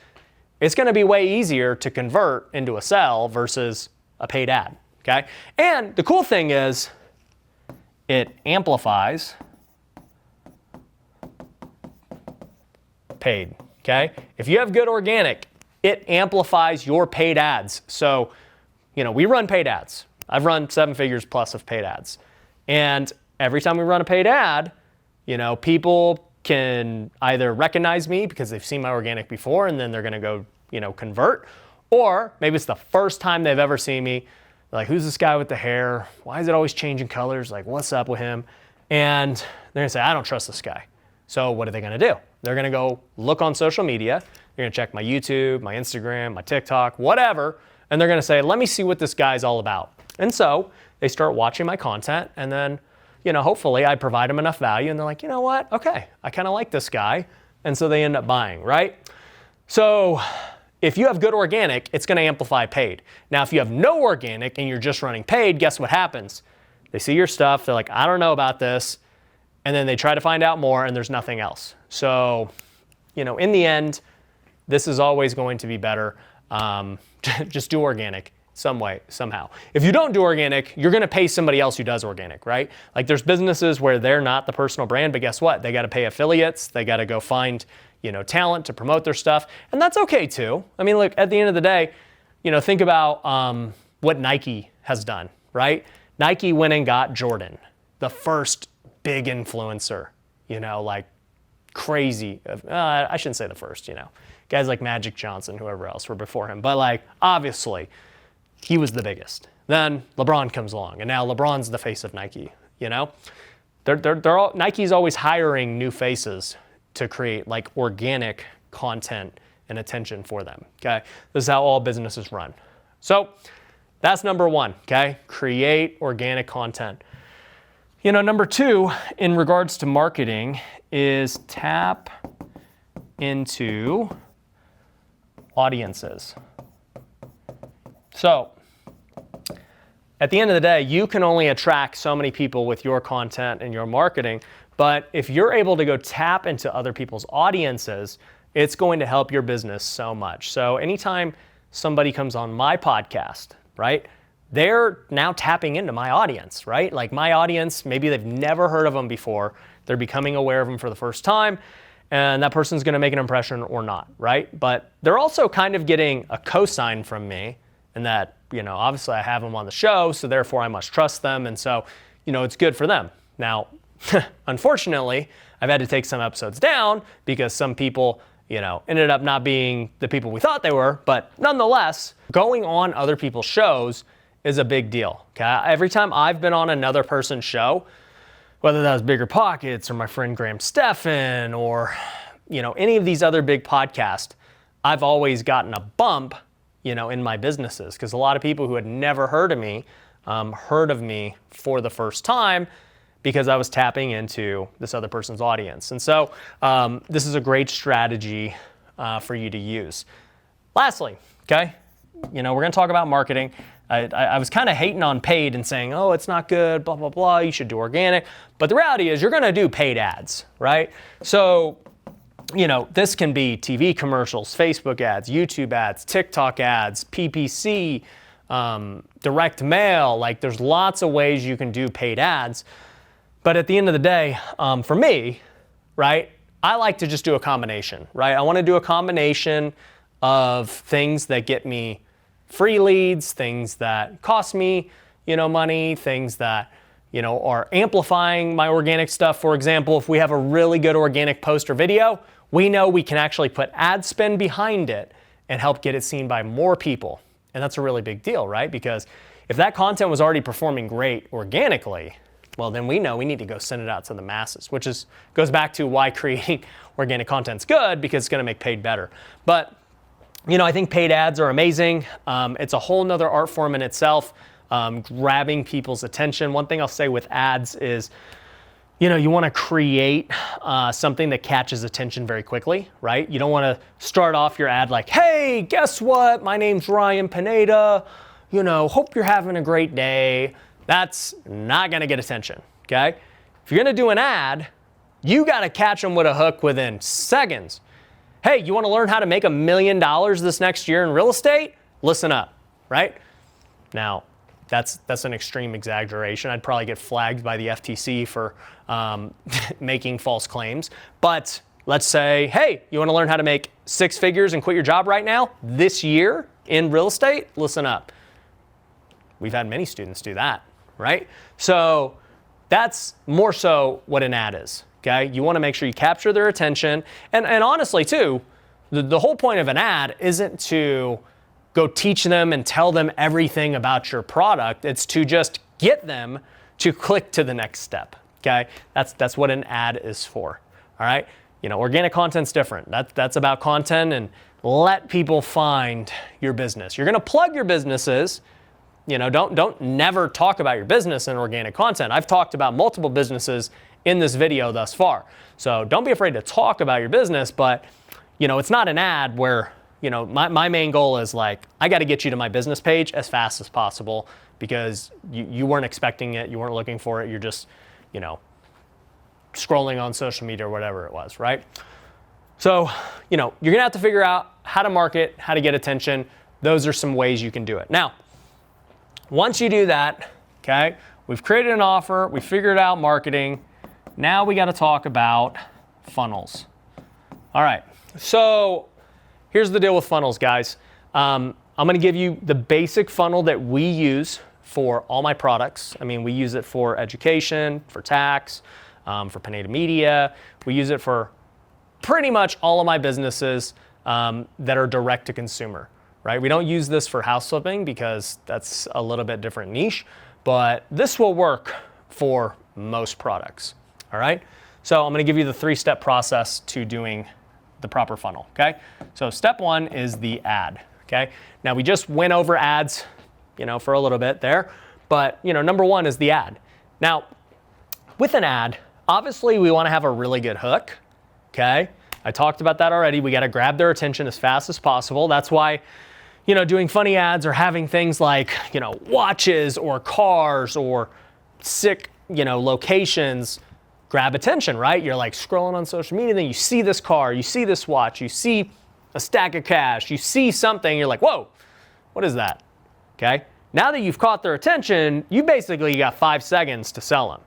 it's going to be way easier to convert into a sell versus a paid ad, okay? And the cool thing is it amplifies paid, okay? If you have good organic, it amplifies your paid ads. So, we run paid ads. I've run 7 figures plus of paid ads. And every time we run a paid ad, people can either recognize me because they've seen my organic before and then they're going to go, convert, or maybe it's the first time they've ever seen me. They're like, who's this guy with the hair? Why is it always changing colors? Like, what's up with him? And they're gonna say, I don't trust this guy. So what are they gonna do? They're gonna go look on social media. They're gonna check my YouTube, my Instagram, my TikTok, whatever. And they're gonna say, let me see what this guy's all about. And so they start watching my content, and then, hopefully I provide them enough value, and they're like, you know what? Okay, I kind of like this guy. And so they end up buying, right? So if you have good organic, it's gonna amplify paid. Now, if you have no organic and you're just running paid, guess what happens? They see your stuff, they're like, I don't know about this. And then they try to find out more, and there's nothing else. So, in the end, this is always going to be better. Just do organic some way, somehow. If you don't do organic, you're gonna pay somebody else who does organic, right? Like there's businesses where they're not the personal brand, but guess what? They gotta pay affiliates, they gotta go find, talent to promote their stuff, and that's okay too. I mean, look, at the end of the day, think about what Nike has done, right? Nike went and got Jordan, the first big influencer, like crazy. I shouldn't say the first, guys like Magic Johnson, whoever else were before him, but like obviously he was the biggest. Then LeBron comes along, and now LeBron's the face of Nike. Nike's always hiring new faces to create like organic content and attention for them. Okay, this is how all businesses run. So that's number one. Okay, create organic content. Number two, in regards to marketing, is tap into audiences. So at the end of the day, you can only attract so many people with your content and your marketing, but if you're able to go tap into other people's audiences, it's going to help your business so much. So anytime somebody comes on my podcast, right, they're now tapping into my audience, right? Like my audience, maybe they've never heard of them before. They're becoming aware of them for the first time, and that person's gonna make an impression or not, right? But they're also kind of getting a cosign from me, and that, obviously I have them on the show, so therefore I must trust them, and so, it's good for them. Now, unfortunately, I've had to take some episodes down because some people, ended up not being the people we thought they were, but nonetheless, going on other people's shows is a big deal, okay? Every time I've been on another person's show, whether that was Bigger Pockets or my friend Graham Stephan or, any of these other big podcasts, I've always gotten a bump, in my businesses, because a lot of people who had never heard of me for the first time because I was tapping into this other person's audience. And so this is a great strategy for you to use. Lastly, okay, we're gonna talk about marketing. I was kind of hating on paid and saying, oh, it's not good, blah, blah, blah, you should do organic. But the reality is you're gonna do paid ads, right? So, this can be TV commercials, Facebook ads, YouTube ads, TikTok ads, PPC, direct mail. Like there's lots of ways you can do paid ads. But at the end of the day, for me, right, I like to just do a combination, right? I wanna do a combination of things that get me free leads, things that cost me, money, things that, are amplifying my organic stuff. For example, if we have a really good organic post or video, we know we can actually put ad spend behind it and help get it seen by more people. And that's a really big deal, right? Because if that content was already performing great organically, well, then we know we need to go send it out to the masses, which goes back to why creating organic content's good, because it's gonna make paid better. But I think paid ads are amazing. It's a whole nother art form in itself, grabbing people's attention. One thing I'll say with ads is, you want to create something that catches attention very quickly, right? You don't want to start off your ad like, hey, guess what? My name's Ryan Pineda. Hope you're having a great day. That's not going to get attention, okay? If you're going to do an ad, you got to catch them with a hook within seconds. Hey, you want to learn how to make $1 million this next year in real estate? Listen up, right? Now, that's an extreme exaggeration. I'd probably get flagged by the FTC for making false claims. But let's say, hey, you want to learn how to make 6 figures and quit your job right now this year in real estate? Listen up. We've had many students do that, right? So that's more so what an ad is. Okay, you want to make sure you capture their attention. And honestly, too, the whole point of an ad isn't to go teach them and tell them everything about your product. It's to just get them to click to the next step, okay? That's what an ad is for, all right? Organic content's different. That's about content and let people find your business. You're gonna plug your businesses. Don't never talk about your business in organic content. I've talked about multiple businesses in this video thus far. So don't be afraid to talk about your business, but it's not an ad where, my main goal is like, I got to get you to my business page as fast as possible because you weren't expecting it, you weren't looking for it, you're just, scrolling on social media or whatever it was, right? So, you're gonna have to figure out how to market, how to get attention. Those are some ways you can do it. Now, once you do that, okay, we've created an offer, we figured out marketing. Now we got to talk about funnels. All right, so here's the deal with funnels, guys. I'm going to give you the basic funnel that we use for all my products. I mean, we use it for education, for tax, for Pineda Media. We use it for pretty much all of my businesses that are direct to consumer, right? We don't use this for house flipping because that's a little bit different niche, but this will work for most products. All right, so I'm going to give you the 3-step process to doing the proper funnel, okay? So step 1 is the ad, okay? Now we just went over ads, for a little bit there, but number 1 is the ad. Now, with an ad, obviously we want to have a really good hook, okay? I talked about that already. We got to grab their attention as fast as possible. That's why, doing funny ads or having things like, watches or cars or sick, locations grab attention, right? You're like scrolling on social media, then you see this car, you see this watch, you see a stack of cash, you see something, you're like, whoa, what is that? Okay? Now that you've caught their attention, you basically got 5 seconds to sell them,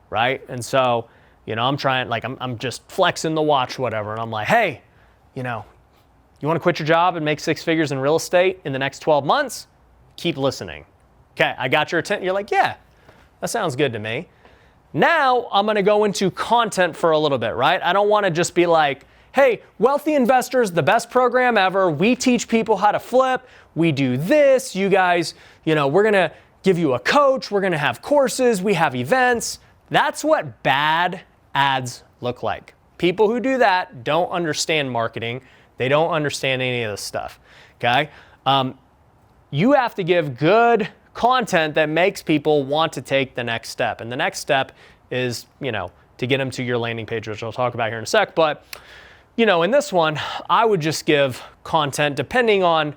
right? And so, I'm trying, like, I'm just flexing the watch, whatever, and I'm like, hey, you want to quit your job and make 6 figures in real estate in the next 12 months? Keep listening. Okay, I got your attention. You're like, yeah, that sounds good to me. Now I'm going to go into content for a little bit, right? I don't want to just be like, hey, Wealthy Investors, the best program ever. We teach people how to flip. We do this. You guys, we're going to give you a coach. We're going to have courses. We have events. That's what bad ads look like. People who do that don't understand marketing. They don't understand any of this stuff, okay? You have to give good content that makes people want to take the next step. And the next step is, to get them to your landing page, which I'll talk about here in a sec. But, in this one, I would just give content depending on,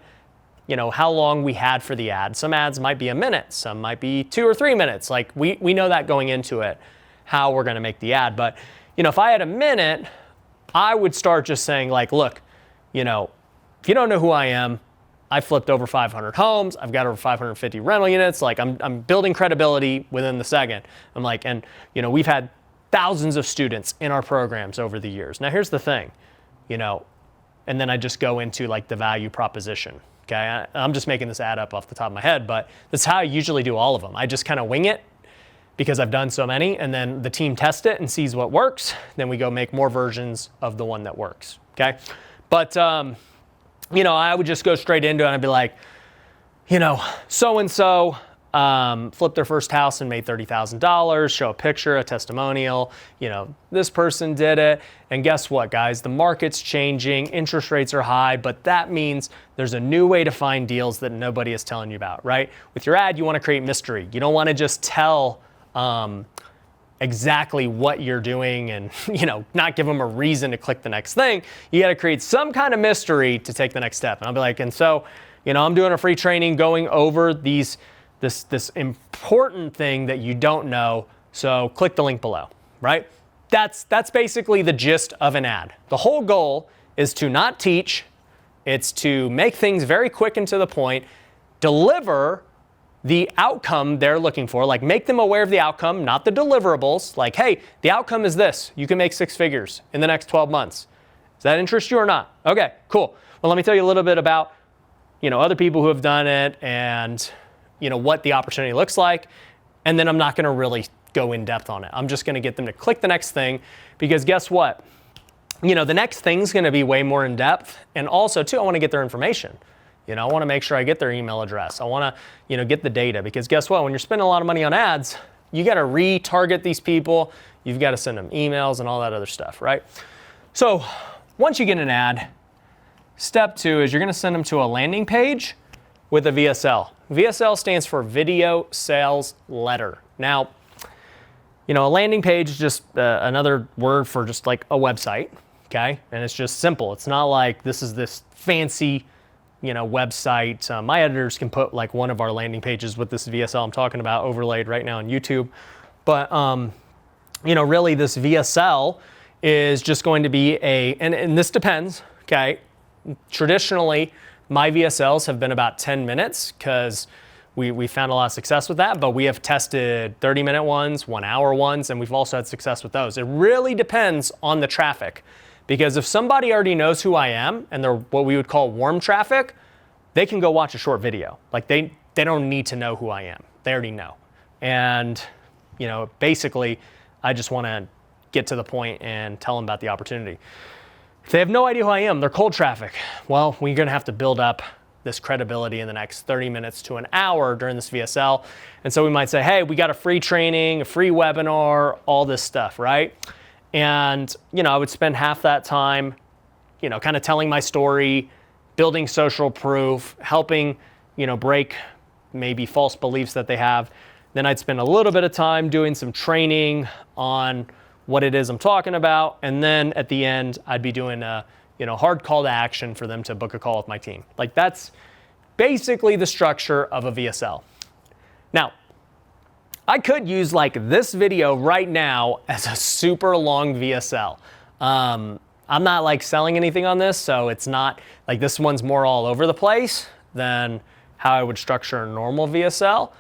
how long we had for the ad. Some ads might be a minute, some might be 2 or 3 minutes. Like we know that going into it, how we're going to make the ad. But, if I had a minute, I would start just saying like, look, if you don't know who I am, I flipped over 500 homes. I've got over 550 rental units. Like I'm building credibility within the second. I'm like, and we've had thousands of students in our programs over the years. Now here's the thing, and then I just go into like the value proposition. Okay, I'm just making this ad up off the top of my head, but that's how I usually do all of them. I just kind of wing it because I've done so many, and then the team tests it and sees what works. Then we go make more versions of the one that works. Okay, but I would just go straight into it and I'd be like, so-and-so flipped their first house and made $30,000, show a picture, a testimonial, this person did it. And guess what, guys? The market's changing, interest rates are high, but that means there's a new way to find deals that nobody is telling you about, right? With your ad, you want to create mystery. You don't want to just tell exactly what you're doing and, not give them a reason to click the next thing. You got to create some kind of mystery to take the next step. And I'll be like, and so, I'm doing a free training going over this important thing that you don't know. So click the link below, right? That's basically the gist of an ad. The whole goal is to not teach. It's to make things very quick and to the point, deliver the outcome they're looking for, like make them aware of the outcome, not the deliverables. Like, hey, the outcome is this. You can make 6 figures in the next 12 months. Does that interest you or not? Okay, cool. Well, let me tell you a little bit about, other people who have done it and, what the opportunity looks like. And then I'm not going to really go in depth on it. I'm just going to get them to click the next thing because guess what? The next thing's going to be way more in depth. And also too, I want to get their information. I want to make sure I get their email address. I want to, get the data, because guess what? When you're spending a lot of money on ads, you got to retarget these people. You've got to send them emails and all that other stuff, right? So once you get an ad, step 2 is you're going to send them to a landing page with a VSL. VSL stands for Video Sales Letter. Now, a landing page is just another word for just like a website, okay? And it's just simple. It's not like this is this fancy, website. My editors can put like one of our landing pages with this VSL I'm talking about overlaid right now on YouTube. But, really this VSL is just going to be and this depends, okay? Traditionally, my VSLs have been about 10 minutes because we found a lot of success with that, but we have tested 30-minute ones, 1-hour ones, and we've also had success with those. It really depends on the traffic, because if somebody already knows who I am and they're what we would call warm traffic, they can go watch a short video. Like they don't need to know who I am. They already know. And, basically, I just want to get to the point and tell them about the opportunity. If they have no idea who I am, they're cold traffic. Well, we're going to have to build up this credibility in the next 30 minutes to an hour during this VSL. And so we might say, hey, we got a free training, a free webinar, all this stuff, right? And, I would spend half that time, kind of telling my story, building social proof, helping, break maybe false beliefs that they have. Then I'd spend a little bit of time doing some training on what it is I'm talking about. And then at the end, I'd be doing a, hard call to action for them to book a call with my team. Like that's basically the structure of a VSL. Now, I could use like this video right now as a super long VSL. I'm not like selling anything on this, so it's not like this one's more all over the place than how I would structure a normal VSL.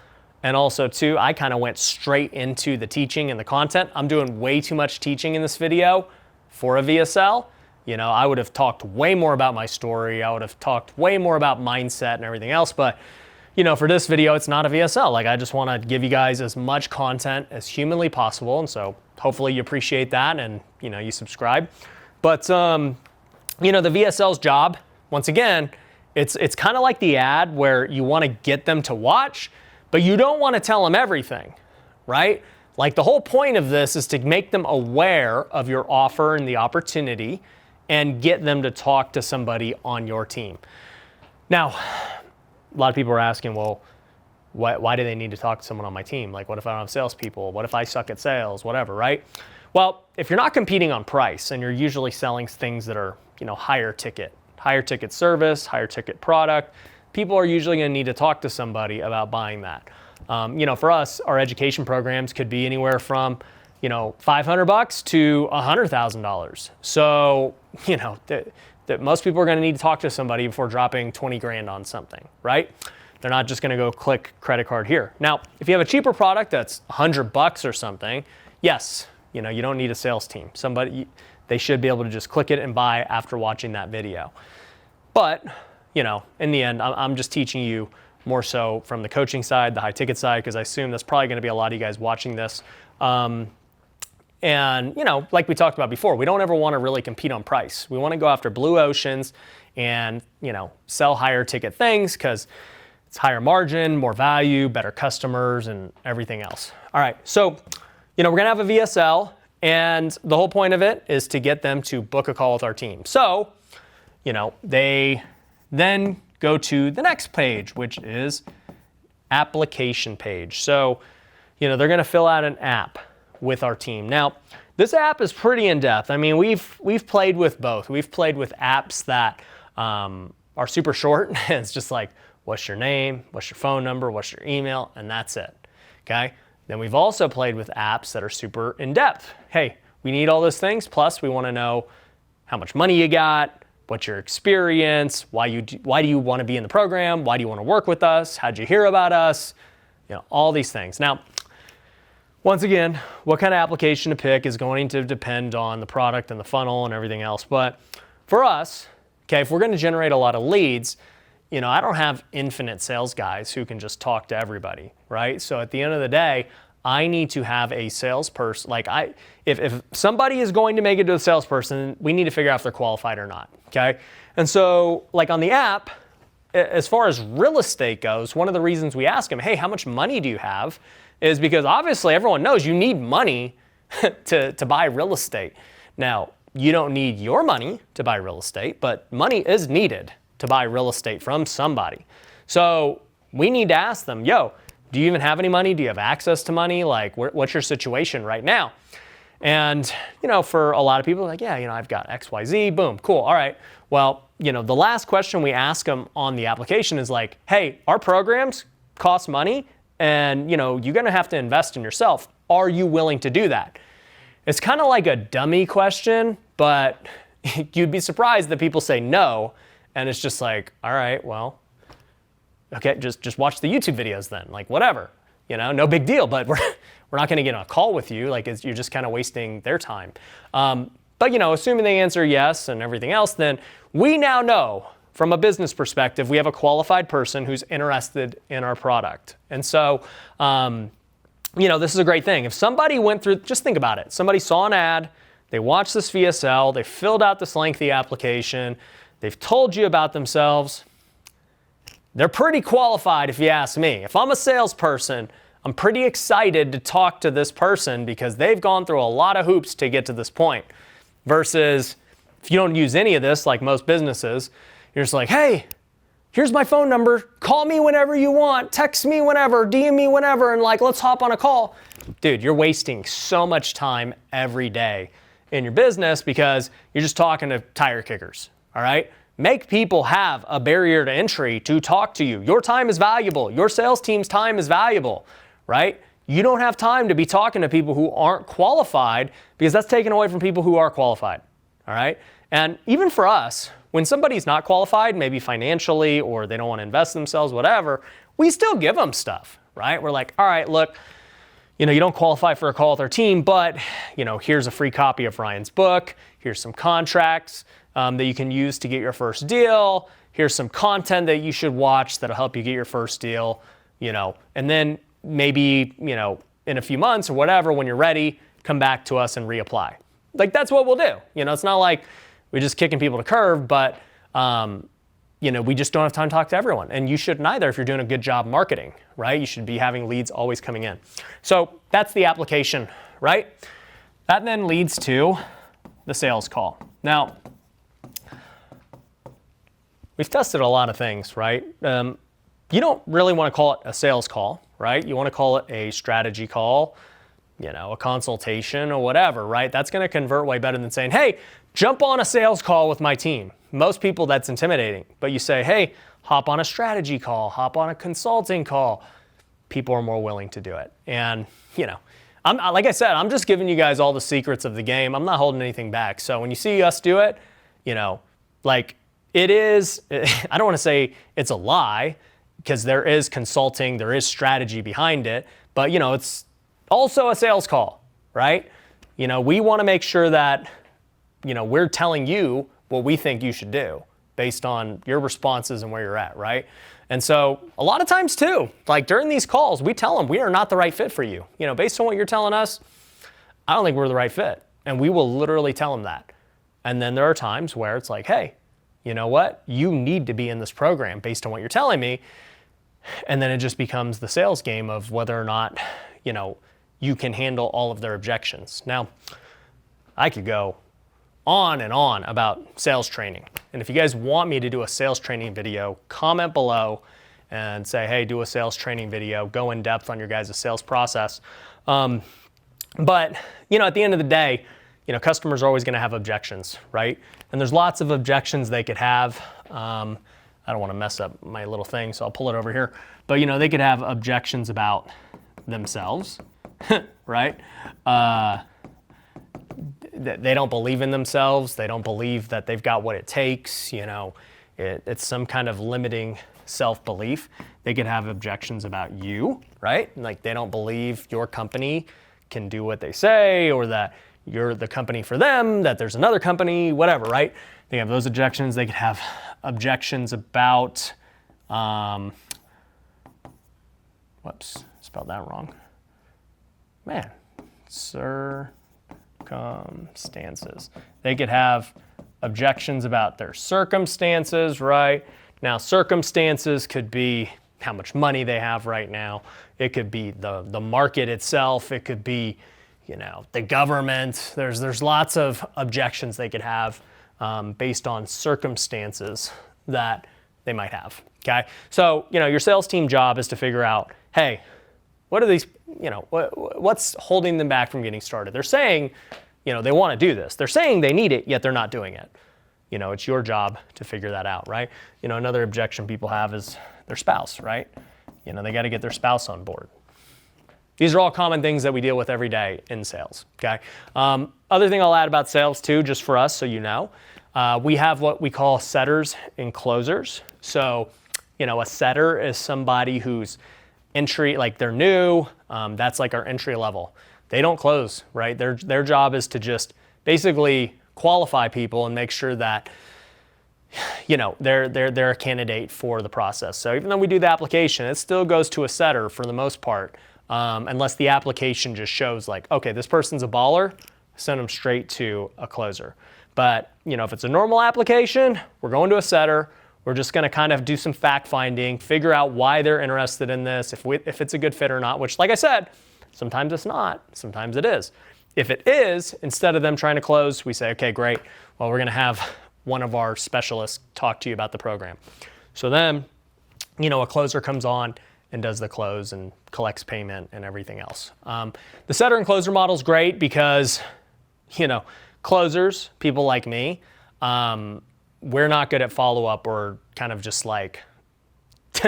And also too, I kind of went straight into the teaching and the content. I'm doing way too much teaching in this video for a VSL. I would have talked way more about my story. I would have talked way more about mindset and everything else. But, for this video, it's not a VSL. Like I just want to give you guys as much content as humanly possible. And so hopefully you appreciate that and, you subscribe. But, the VSL's job, once again, it's kind of like the ad where you want to get them to watch, but you don't want to tell them everything, right? Like the whole point of this is to make them aware of your offer and the opportunity and get them to talk to somebody on your team. Now, a lot of people are asking, well, why do they need to talk to someone on my team? Like, what if I don't have salespeople? What if I suck at sales? Whatever, right? Well, if you're not competing on price and you're usually selling things that are, higher ticket service, higher ticket product, people are usually going to need to talk to somebody about buying that. For us, our education programs could be anywhere from, $500 to $100,000. So, that most people are going to need to talk to somebody before dropping 20 grand on something, right? They're not just going to go click credit card here. Now, if you have a cheaper product that's $100 or something, yes, you don't need a sales team. They should be able to just click it and buy after watching that video. But, in the end, I'm just teaching you more so from the coaching side, the high ticket side, because I assume that's probably going to be a lot of you guys watching this. And, like we talked about before, we don't ever want to really compete on price. We want to go after blue oceans and, sell higher ticket things because it's higher margin, more value, better customers, and everything else. All right, so, we're going to have a VSL, and the whole point of it is to get them to book a call with our team. So, they then go to the next page, which is application page. So, they're going to fill out an app with our team. Now, this app is pretty in-depth. I mean, we've played with both. We've played with apps that are super short. It's just like, what's your name, what's your phone number, what's your email, and that's it, okay? Then we've also played with apps that are super in-depth. Hey, we need all those things, plus we want to know how much money you got, what's your experience, why do you want to be in the program, why do you want to work with us, how'd you hear about us, all these things. Now, once again, what kind of application to pick is going to depend on the product and the funnel and everything else. But for us, okay, if we're going to generate a lot of leads, I don't have infinite sales guys who can just talk to everybody, right? So at the end of the day, I need to have a salesperson. Like if somebody is going to make it to a salesperson, we need to figure out if they're qualified or not, okay? And so like on the app, as far as real estate goes, one of the reasons we ask them, hey, how much money do you have? Is because obviously everyone knows you need money to buy real estate. Now, you don't need your money to buy real estate, but money is needed to buy real estate from somebody. So we need to ask them, yo, do you even have any money? Do you have access to money? Like, what's your situation right now? And, for a lot of people, like, yeah, I've got X, Y, Z, boom, cool, all right. Well, the last question we ask them on the application is like, hey, our programs cost money and, you're gonna have to invest in yourself. Are you willing to do that? It's kind of like a dummy question, but you'd be surprised that people say no, and it's just like, all right, well, okay, just watch the YouTube videos then, like whatever, no big deal, but we're not gonna get on a call with you, like you're just kind of wasting their time. But assuming they answer yes and everything else, then we now know from a business perspective, we have a qualified person who's interested in our product. And so, this is a great thing. If somebody went through, just think about it. Somebody saw an ad, they watched this VSL, they filled out this lengthy application, they've told you about themselves. They're pretty qualified if you ask me. If I'm a salesperson, I'm pretty excited to talk to this person because they've gone through a lot of hoops to get to this point. Versus if you don't use any of this, like most businesses, you're just like, hey, here's my phone number. Call me whenever you want. Text me whenever. DM me whenever. And let's hop on a call. Dude, you're wasting so much time every day in your business because you're just talking to tire kickers. All right? Make people have a barrier to entry to talk to you. Your time is valuable. Your sales team's time is valuable, right? You don't have time to be talking to people who aren't qualified because that's taken away from people who are qualified, all right? And even for us, when somebody's not qualified, maybe financially or they don't want to invest in themselves, whatever, we still give them stuff, right? We're like, all right, look, you don't qualify for a call with our team, but, here's a free copy of Ryan's book. Here's some contracts that you can use to get your first deal. Here's some content that you should watch that'll help you get your first deal, and then maybe, in a few months or whatever, when you're ready, come back to us and reapply. Like, that's what we'll do. It's not like we're just kicking people to curb, but, we just don't have time to talk to everyone. And you shouldn't either if you're doing a good job marketing, right? You should be having leads always coming in. So that's the application, right? That then leads to the sales call. Now, we've tested a lot of things, right? You don't really want to call it a sales call, right? You want to call it a strategy call, a consultation or whatever, right? That's going to convert way better than saying, hey, jump on a sales call with my team. Most people, that's intimidating. But you say, hey, hop on a strategy call, hop on a consulting call. People are more willing to do it. And, like I said, I'm just giving you guys all the secrets of the game. I'm not holding anything back. So when you see us do it, it is, I don't want to say it's a lie, because there is consulting, there is strategy behind it, but it's also a sales call, right? We want to make sure that, we're telling you what we think you should do based on your responses and where you're at, right? And so a lot of times too, like during these calls, we tell them we are not the right fit for you. Based on what you're telling us, I don't think we're the right fit. And we will literally tell them that. And then there are times where it's like, hey, you know what? You need to be in this program based on what you're telling me. And then it just becomes the sales game of whether or not, you can handle all of their objections. Now, I could go on and on about sales training. And if you guys want me to do a sales training video, comment below and say, hey, do a sales training video, go in depth on your guys' sales process. But, at the end of the day, customers are always going to have objections, right? And there's lots of objections they could have. I don't want to mess up my little thing, so I'll pull it over here. But, they could have objections about themselves, right? They don't believe in themselves. They don't believe that they've got what it takes. It's some kind of limiting self-belief. They could have objections about you, right? Like they don't believe your company can do what they say, or that you're the company for them, that there's another company, whatever, right? They have those objections. They could have objections about, whoops, spelled that wrong. Man, circumstances. They could have objections about their circumstances, right? Now, circumstances could be how much money they have right now. It could be the market itself. It could be, the government. There's lots of objections they could have based on circumstances that they might have, okay? So, your sales team job is to figure out, hey, what are these, what's holding them back from getting started? They're saying, they want to do this. They're saying they need it, yet they're not doing it. It's your job to figure that out, right? Another objection people have is their spouse, right? They got to get their spouse on board. These are all common things that we deal with every day in sales, okay? Other thing I'll add about sales too, just for us so we have what we call setters and closers. So, a setter is somebody who's entry, like they're new, that's like our entry level. They don't close, right? Their job is to just basically qualify people and make sure that they're a candidate for the process. So even though we do the application, it still goes to a setter for the most part, unless the application just shows like, okay, this person's a baller, send them straight to a closer. But if it's a normal application, we're going to a setter. We're just going to kind of do some fact finding, figure out why they're interested in this, if it's a good fit or not, which, like I said, sometimes it's not, sometimes it is. If it is, instead of them trying to close, we say, okay, great. Well, we're going to have one of our specialists talk to you about the program. So then, a closer comes on and does the close and collects payment and everything else. The setter and closer model is great because, closers, people like me, we're not good at follow-up or kind of just like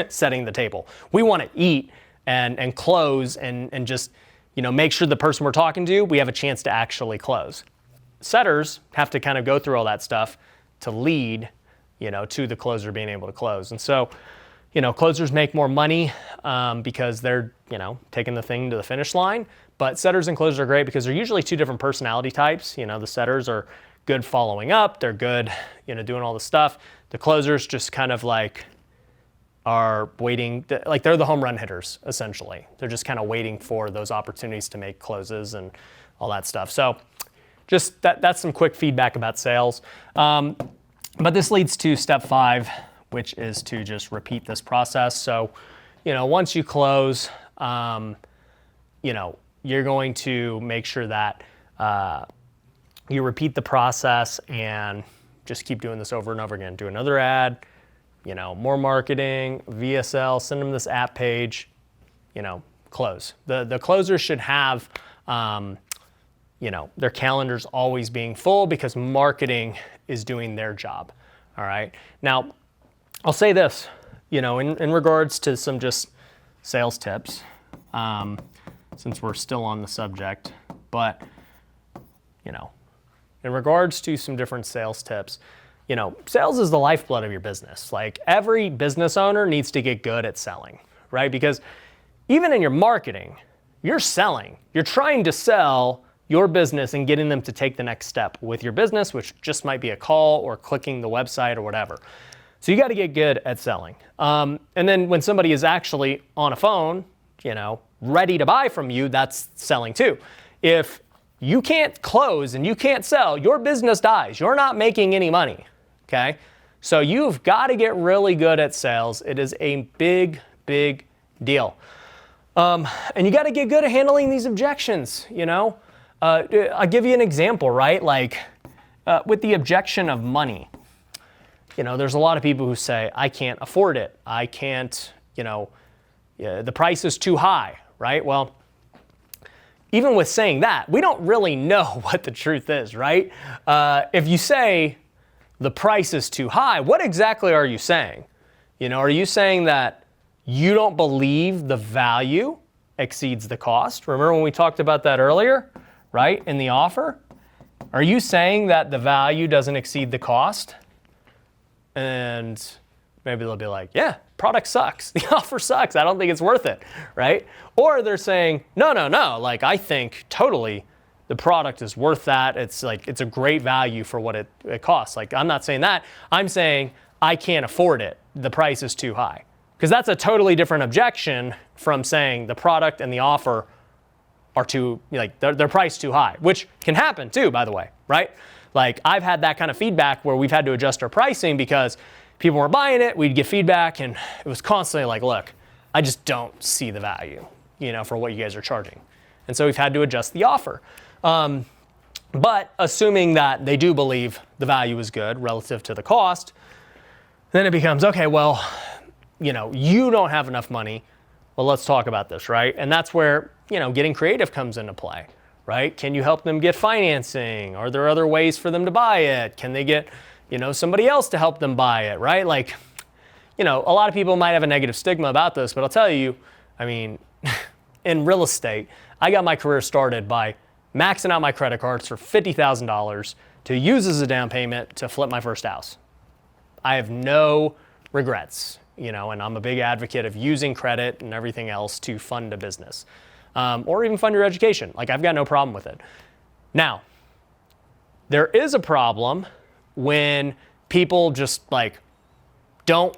setting the table. We want to eat and close and just, make sure the person we're talking to, we have a chance to actually close. Setters have to kind of go through all that stuff to lead, to the closer being able to close. And so, closers make more money because they're, taking the thing to the finish line. But setters and closers are great because they're usually two different personality types. The setters are good following up. They're good, doing all the stuff. The closers just kind of like are waiting, like they're the home run hitters, essentially. They're just kind of waiting for those opportunities to make closes and all that stuff. So just that's some quick feedback about sales. But this leads to step 5, which is to just repeat this process. So, once you close, you're going to make sure that you repeat the process and just keep doing this over and over again. Do another ad, more marketing, VSL, send them this app page, close. The closers should have, their calendars always being full because marketing is doing their job, all right? Now, I'll say this, in regards to some just sales tips, since we're still on the subject, but, in regards to some different sales tips, sales is the lifeblood of your business. Like every business owner needs to get good at selling, right? Because even in your marketing, you're selling. You're trying to sell your business and getting them to take the next step with your business, which just might be a call or clicking the website or whatever. So you got to get good at selling. And then when somebody is actually on a phone, ready to buy from you, that's selling too. If you can't close and you can't sell, your business dies. You're not making any money, okay? So you've got to get really good at sales. It is a big, big deal. And you got to get good at handling these objections, I'll give you an example, right? Like with the objection of money, there's a lot of people who say, I can't afford it. I can't, the price is too high, right? Well, even with saying that, we don't really know what the truth is, right? If you say the price is too high, what exactly are you saying? Are you saying that you don't believe the value exceeds the cost? Remember when we talked about that earlier, right? In the offer? Are you saying that the value doesn't exceed the cost? And maybe they'll be like, yeah, product sucks. The offer sucks. I don't think it's worth it, right? Or they're saying, no. Like, I think totally the product is worth that. It's like, it's a great value for what it costs. Like, I'm not saying that. I'm saying I can't afford it. The price is too high. Because that's a totally different objection from saying the product and the offer are too, like, they're priced too high, which can happen too, by the way, right? Like, I've had that kind of feedback where we've had to adjust our pricing because people weren't buying it, we'd get feedback, and it was constantly like, look, I just don't see the value, for what you guys are charging. And so we've had to adjust the offer. But assuming that they do believe the value is good relative to the cost, then it becomes, okay, well, you don't have enough money. Well, let's talk about this, right? And that's where, getting creative comes into play, right? Can you help them get financing? Are there other ways for them to buy it? Can they get, somebody else to help them buy it, right? Like, a lot of people might have a negative stigma about this, but I'll tell you, in real estate, I got my career started by maxing out my credit cards for $50,000 to use as a down payment to flip my first house. I have no regrets, and I'm a big advocate of using credit and everything else to fund a business, or even fund your education. Like, I've got no problem with it. Now, there is a problem when people just don't,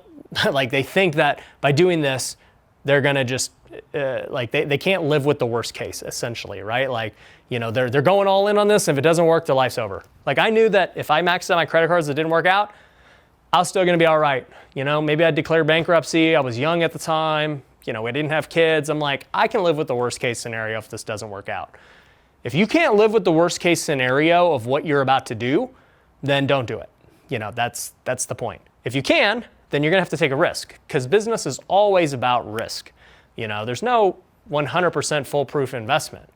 they think that by doing this, they're gonna just, they can't live with the worst case, essentially, right? They're going all in on this, and if it doesn't work, their life's over. I knew that if I maxed out my credit cards that didn't work out, I was still gonna be all right. Maybe I'd declare bankruptcy, I was young at the time, we didn't have kids. I'm like, I can live with the worst case scenario if this doesn't work out. If you can't live with the worst case scenario of what you're about to do, then don't do it. That's the point. If you can, then you're gonna have to take a risk, because business is always about risk. There's no 100% foolproof investment.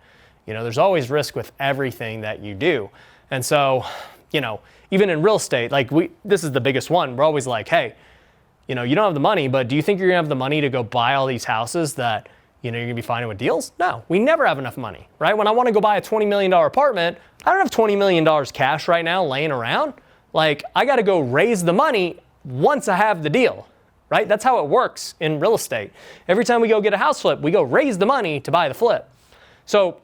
There's always risk with everything that you do. And so, even in real estate, this is the biggest one. We're always like, hey, you don't have the money, but do you think you're gonna have the money to go buy all these houses that, you're gonna be finding with deals? No, we never have enough money, right? When I wanna go buy a $20 million apartment, I don't have $20 million cash right now laying around. I gotta go raise the money once I have the deal, right? That's how it works in real estate. Every time we go get a house flip, we go raise the money to buy the flip. So,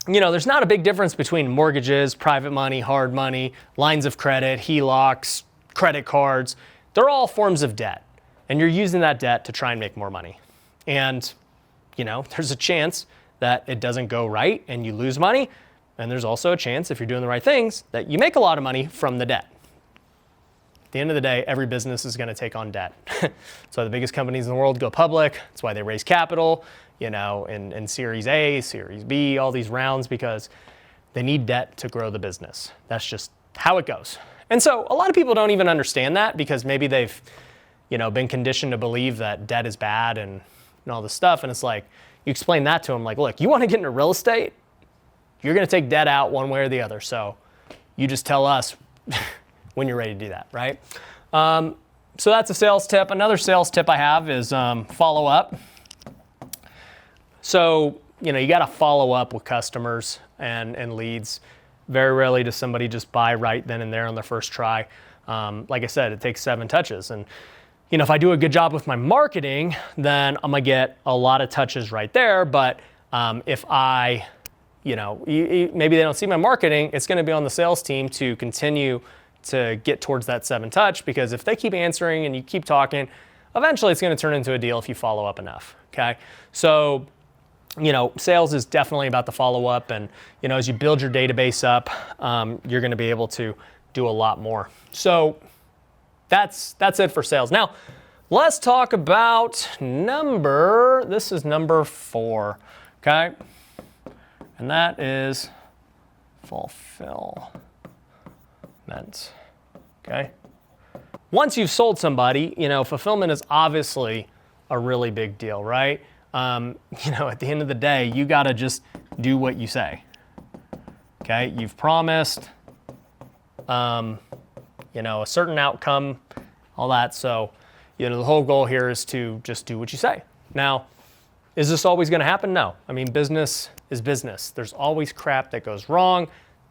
there's not a big difference between mortgages, private money, hard money, lines of credit, HELOCs, credit cards. They're all forms of debt, and you're using that debt to try and make more money. And, there's a chance that it doesn't go right and you lose money. And there's also a chance, if you're doing the right things, that you make a lot of money from the debt. At the end of the day, every business is going to take on debt. That's why the biggest companies in the world go public. That's why they raise capital, in Series A, Series B, all these rounds, because they need debt to grow the business. That's just how it goes. And so a lot of people don't even understand that, because maybe they've, been conditioned to believe that debt is bad and all this stuff. And it's like, you explain that to them, look, you want to get into real estate? You're going to take debt out one way or the other. So you just tell us when you're ready to do that, right? So that's a sales tip. Another sales tip I have is follow up. So, you got to follow up with customers and leads. Very rarely does somebody just buy right then and there on their first try. Like I said, it takes 7 touches. And, if I do a good job with my marketing, then I'm going to get a lot of touches right there. But if I, maybe they don't see my marketing, it's going to be on the sales team to continue to get towards that 7 touch, because if they keep answering and you keep talking, eventually it's going to turn into a deal if you follow up enough, okay? So, sales is definitely about the follow-up, and, as you build your database up, you're going to be able to do a lot more. So that's it for sales. Now, let's talk about this is number 4, okay? And that is fulfillment, okay? Once you've sold somebody, fulfillment is obviously a really big deal, right? At the end of the day, you got to just do what you say. Okay, you've promised, a certain outcome, all that. So, the whole goal here is to just do what you say. Now, is this always going to happen? No. Business is business. There's always crap that goes wrong.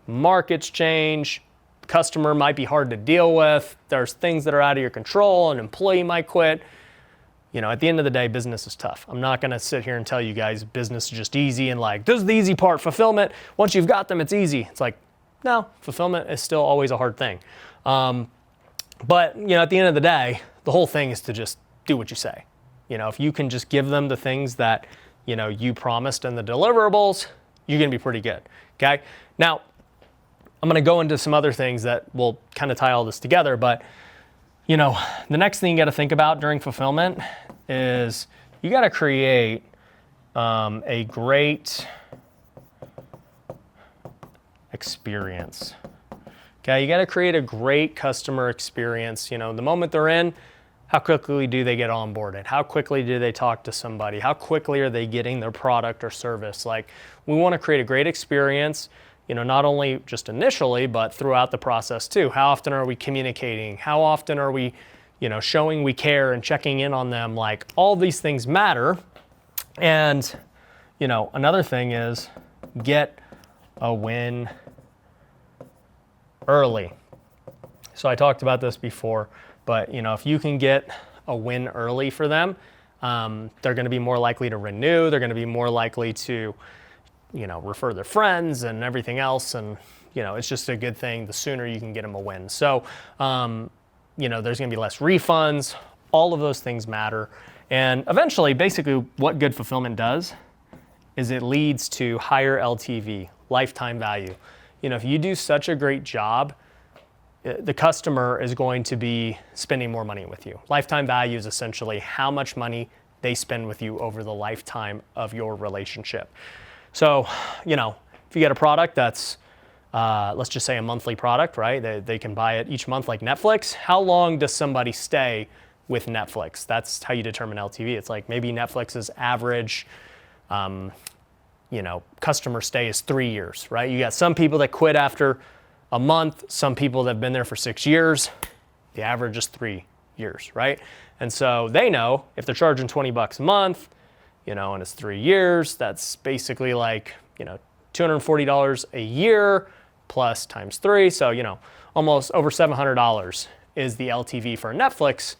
Markets change. Customer might be hard to deal with. There's things that are out of your control. An employee might quit. At the end of the day, business is tough. I'm not going to sit here and tell you guys business is just easy and this is the easy part, fulfillment. Once you've got them, it's easy. It's no, fulfillment is still always a hard thing. But, at the end of the day, the whole thing is to just do what you say. If you can just give them the things that, you promised and the deliverables, you're going to be pretty good. Okay. Now, I'm going to go into some other things that will kind of tie all this together, but You know, the next thing you got to think about during fulfillment is you got to create a great experience. Okay, you got to create a great customer experience. You know, the moment they're in, how quickly do they get onboarded? How quickly do they talk to somebody? How quickly are they getting their product or service? Like, we want to create a great experience, you know, not only just initially, but throughout the process too. How often are we communicating? How often are we, you know, showing we care and checking in on them? Like, all these things matter. And, you know, another thing is get a win early. So I talked about this before, but you know, if you can get a win early for them, they're going to be more likely to renew. They're going to be more likely to, you know, refer their friends and everything else. And, you know, it's just a good thing the sooner you can get them a win. So, you know, there's going to be less refunds. All of those things matter. And eventually, basically what good fulfillment does is it leads to higher LTV, lifetime value. You know, if you do such a great job, the customer is going to be spending more money with you. Lifetime value is essentially how much money they spend with you over the lifetime of your relationship. So, you know, if you get a product that's, let's just say a monthly product, right? They can buy it each month like Netflix. How long does somebody stay with Netflix? That's how you determine LTV. It's like maybe Netflix's average, you know, customer stay is 3 years, right? You got some people that quit after a month, some people that have been there for 6 years. The average is 3 years, right? And so they know if they're charging $20 a month, you know, and it's 3 years, that's basically like, you know, $240 a year plus times 3. So, you know, almost over $700 is the LTV for a Netflix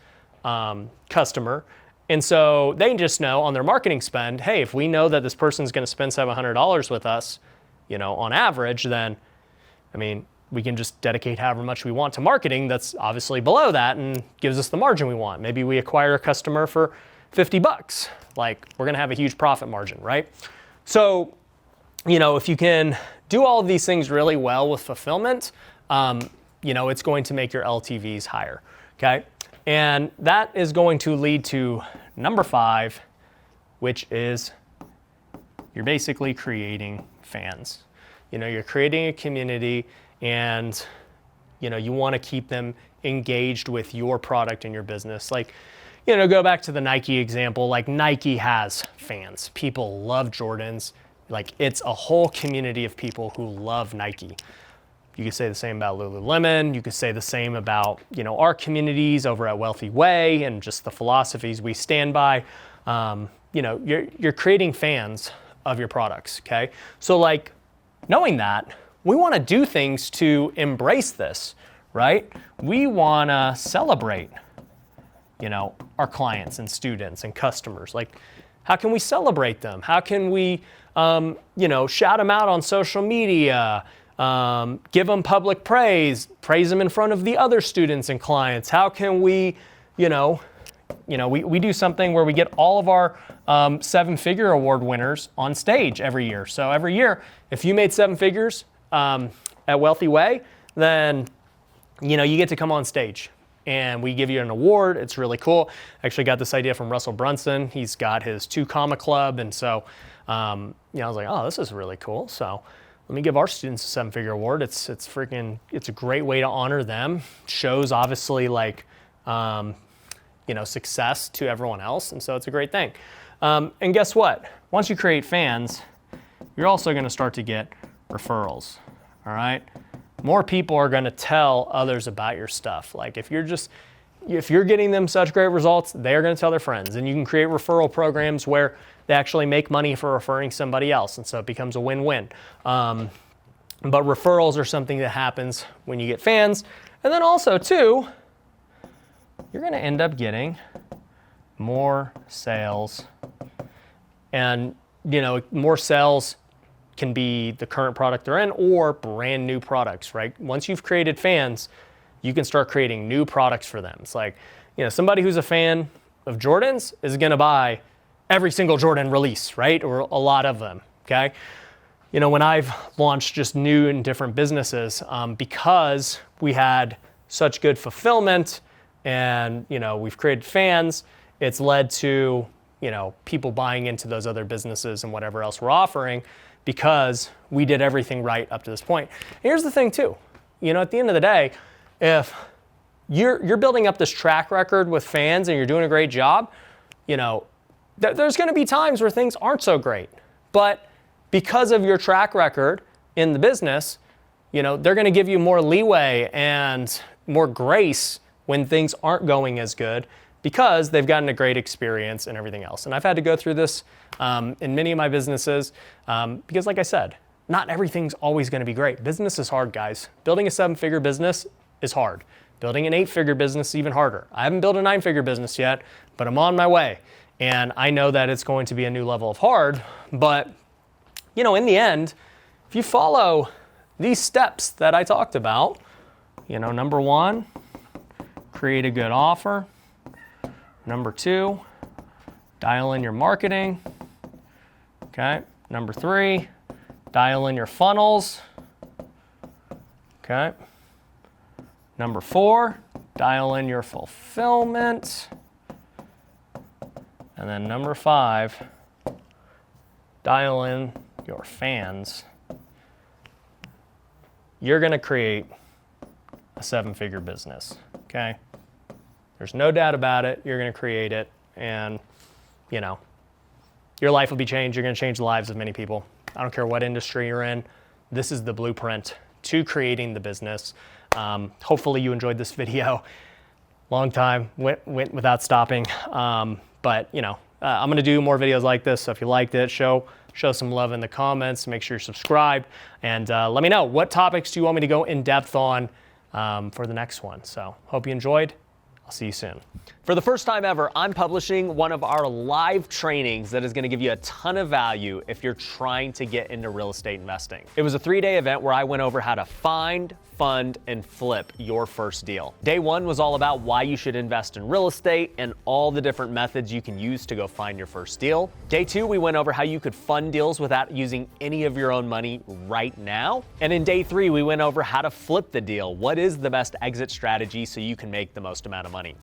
customer. And so they just know on their marketing spend, hey, if we know that this person's going to spend $700 with us, you know, on average, then, I mean, we can just dedicate however much we want to marketing that's obviously below that and gives us the margin we want. Maybe we acquire a customer for $50. Like, we're going to have a huge profit margin, right? So, you know, if you can do all of these things really well with fulfillment, you know, it's going to make your LTVs higher, okay? And that is going to lead to number 5, which is you're basically creating fans. You know, you're creating a community and, you know, you want to keep them engaged with your product and your business. Like, you know, go back to the Nike example, like Nike has fans. People love Jordans. Like, it's a whole community of people who love Nike. You could say the same about Lululemon. You could say the same about, you know, our communities over at Wealthy Way and just the philosophies we stand by. You know, you're creating fans of your products, okay? So, like, knowing that, we want to do things to embrace this, right? We want to celebrate, you know, our clients and students and customers. Like, how can we celebrate them? How can we, you know, shout them out on social media? Give them public praise them in front of the other students and clients. How can we, we do something where we get all of our 7-figure award winners on stage every year. So every year, if you made 7 figures at Wealthy Way, then, you know, you get to come on stage and we give you an award. It's really cool. I actually got this idea from Russell Brunson. He's got his 2 Comma Club. And so, I was like, oh, this is really cool. So let me give our students a 7-figure award. It's a great way to honor them. Shows obviously like, success to everyone else. And so it's a great thing. And guess what? Once you create fans, you're also going to start to get referrals. All right. More people are going to tell others about your stuff. Like if you're getting them such great results, they're going to tell their friends. And you can create referral programs where they actually make money for referring somebody else. And so it becomes a win-win. But referrals are something that happens when you get fans. And then also too, you're going to end up getting more sales. And, more sales can be the current product they're in or brand new products, right? Once you've created fans, you can start creating new products for them. It's like, somebody who's a fan of Jordans is going to buy every single Jordan release, right? Or a lot of them, okay? When I've launched just new and different businesses, because we had such good fulfillment, and we've created fans. It's led to people buying into those other businesses and whatever else we're offering because we did everything right up to this point. Here's the thing too, at the end of the day, if you're building up this track record with fans and you're doing a great job, there's going to be times where things aren't so great. But because of your track record in the business, they're going to give you more leeway and more grace when things aren't going as good because they've gotten a great experience and everything else. And I've had to go through this in many of my businesses because, like I said, not everything's always going to be great. Business is hard, guys. Building a 7-figure business is hard. Building an 8-figure business is even harder. I haven't built a 9-figure business yet, but I'm on my way. And I know that it's going to be a new level of hard, but in the end, if you follow these steps that I talked about, number 1, create a good offer. Number 2, dial in your marketing. Okay. Number 3, dial in your funnels. Okay. Number 4, dial in your fulfillment. And then number 5, dial in your fans. You're going to create a 7-figure business, okay? There's no doubt about it. You're going to create it, and, your life will be changed. You're going to change the lives of many people. I don't care what industry you're in. This is the blueprint to creating the business. Hopefully you enjoyed this video. Long time, went without stopping. But I'm going to do more videos like this. So if you liked it, show some love in the comments. Make sure you're subscribed, and let me know what topics do you want me to go in depth on for the next one. So hope you enjoyed. I'll see you soon. For the first time ever, I'm publishing one of our live trainings that is going to give you a ton of value if you're trying to get into real estate investing. It was a 3-day event where I went over how to find, fund, and flip your first deal. Day 1 was all about why you should invest in real estate and all the different methods you can use to go find your first deal. Day 2, we went over how you could fund deals without using any of your own money right now. And in day 3, we went over how to flip the deal. What is the best exit strategy so you can make the most amount of money?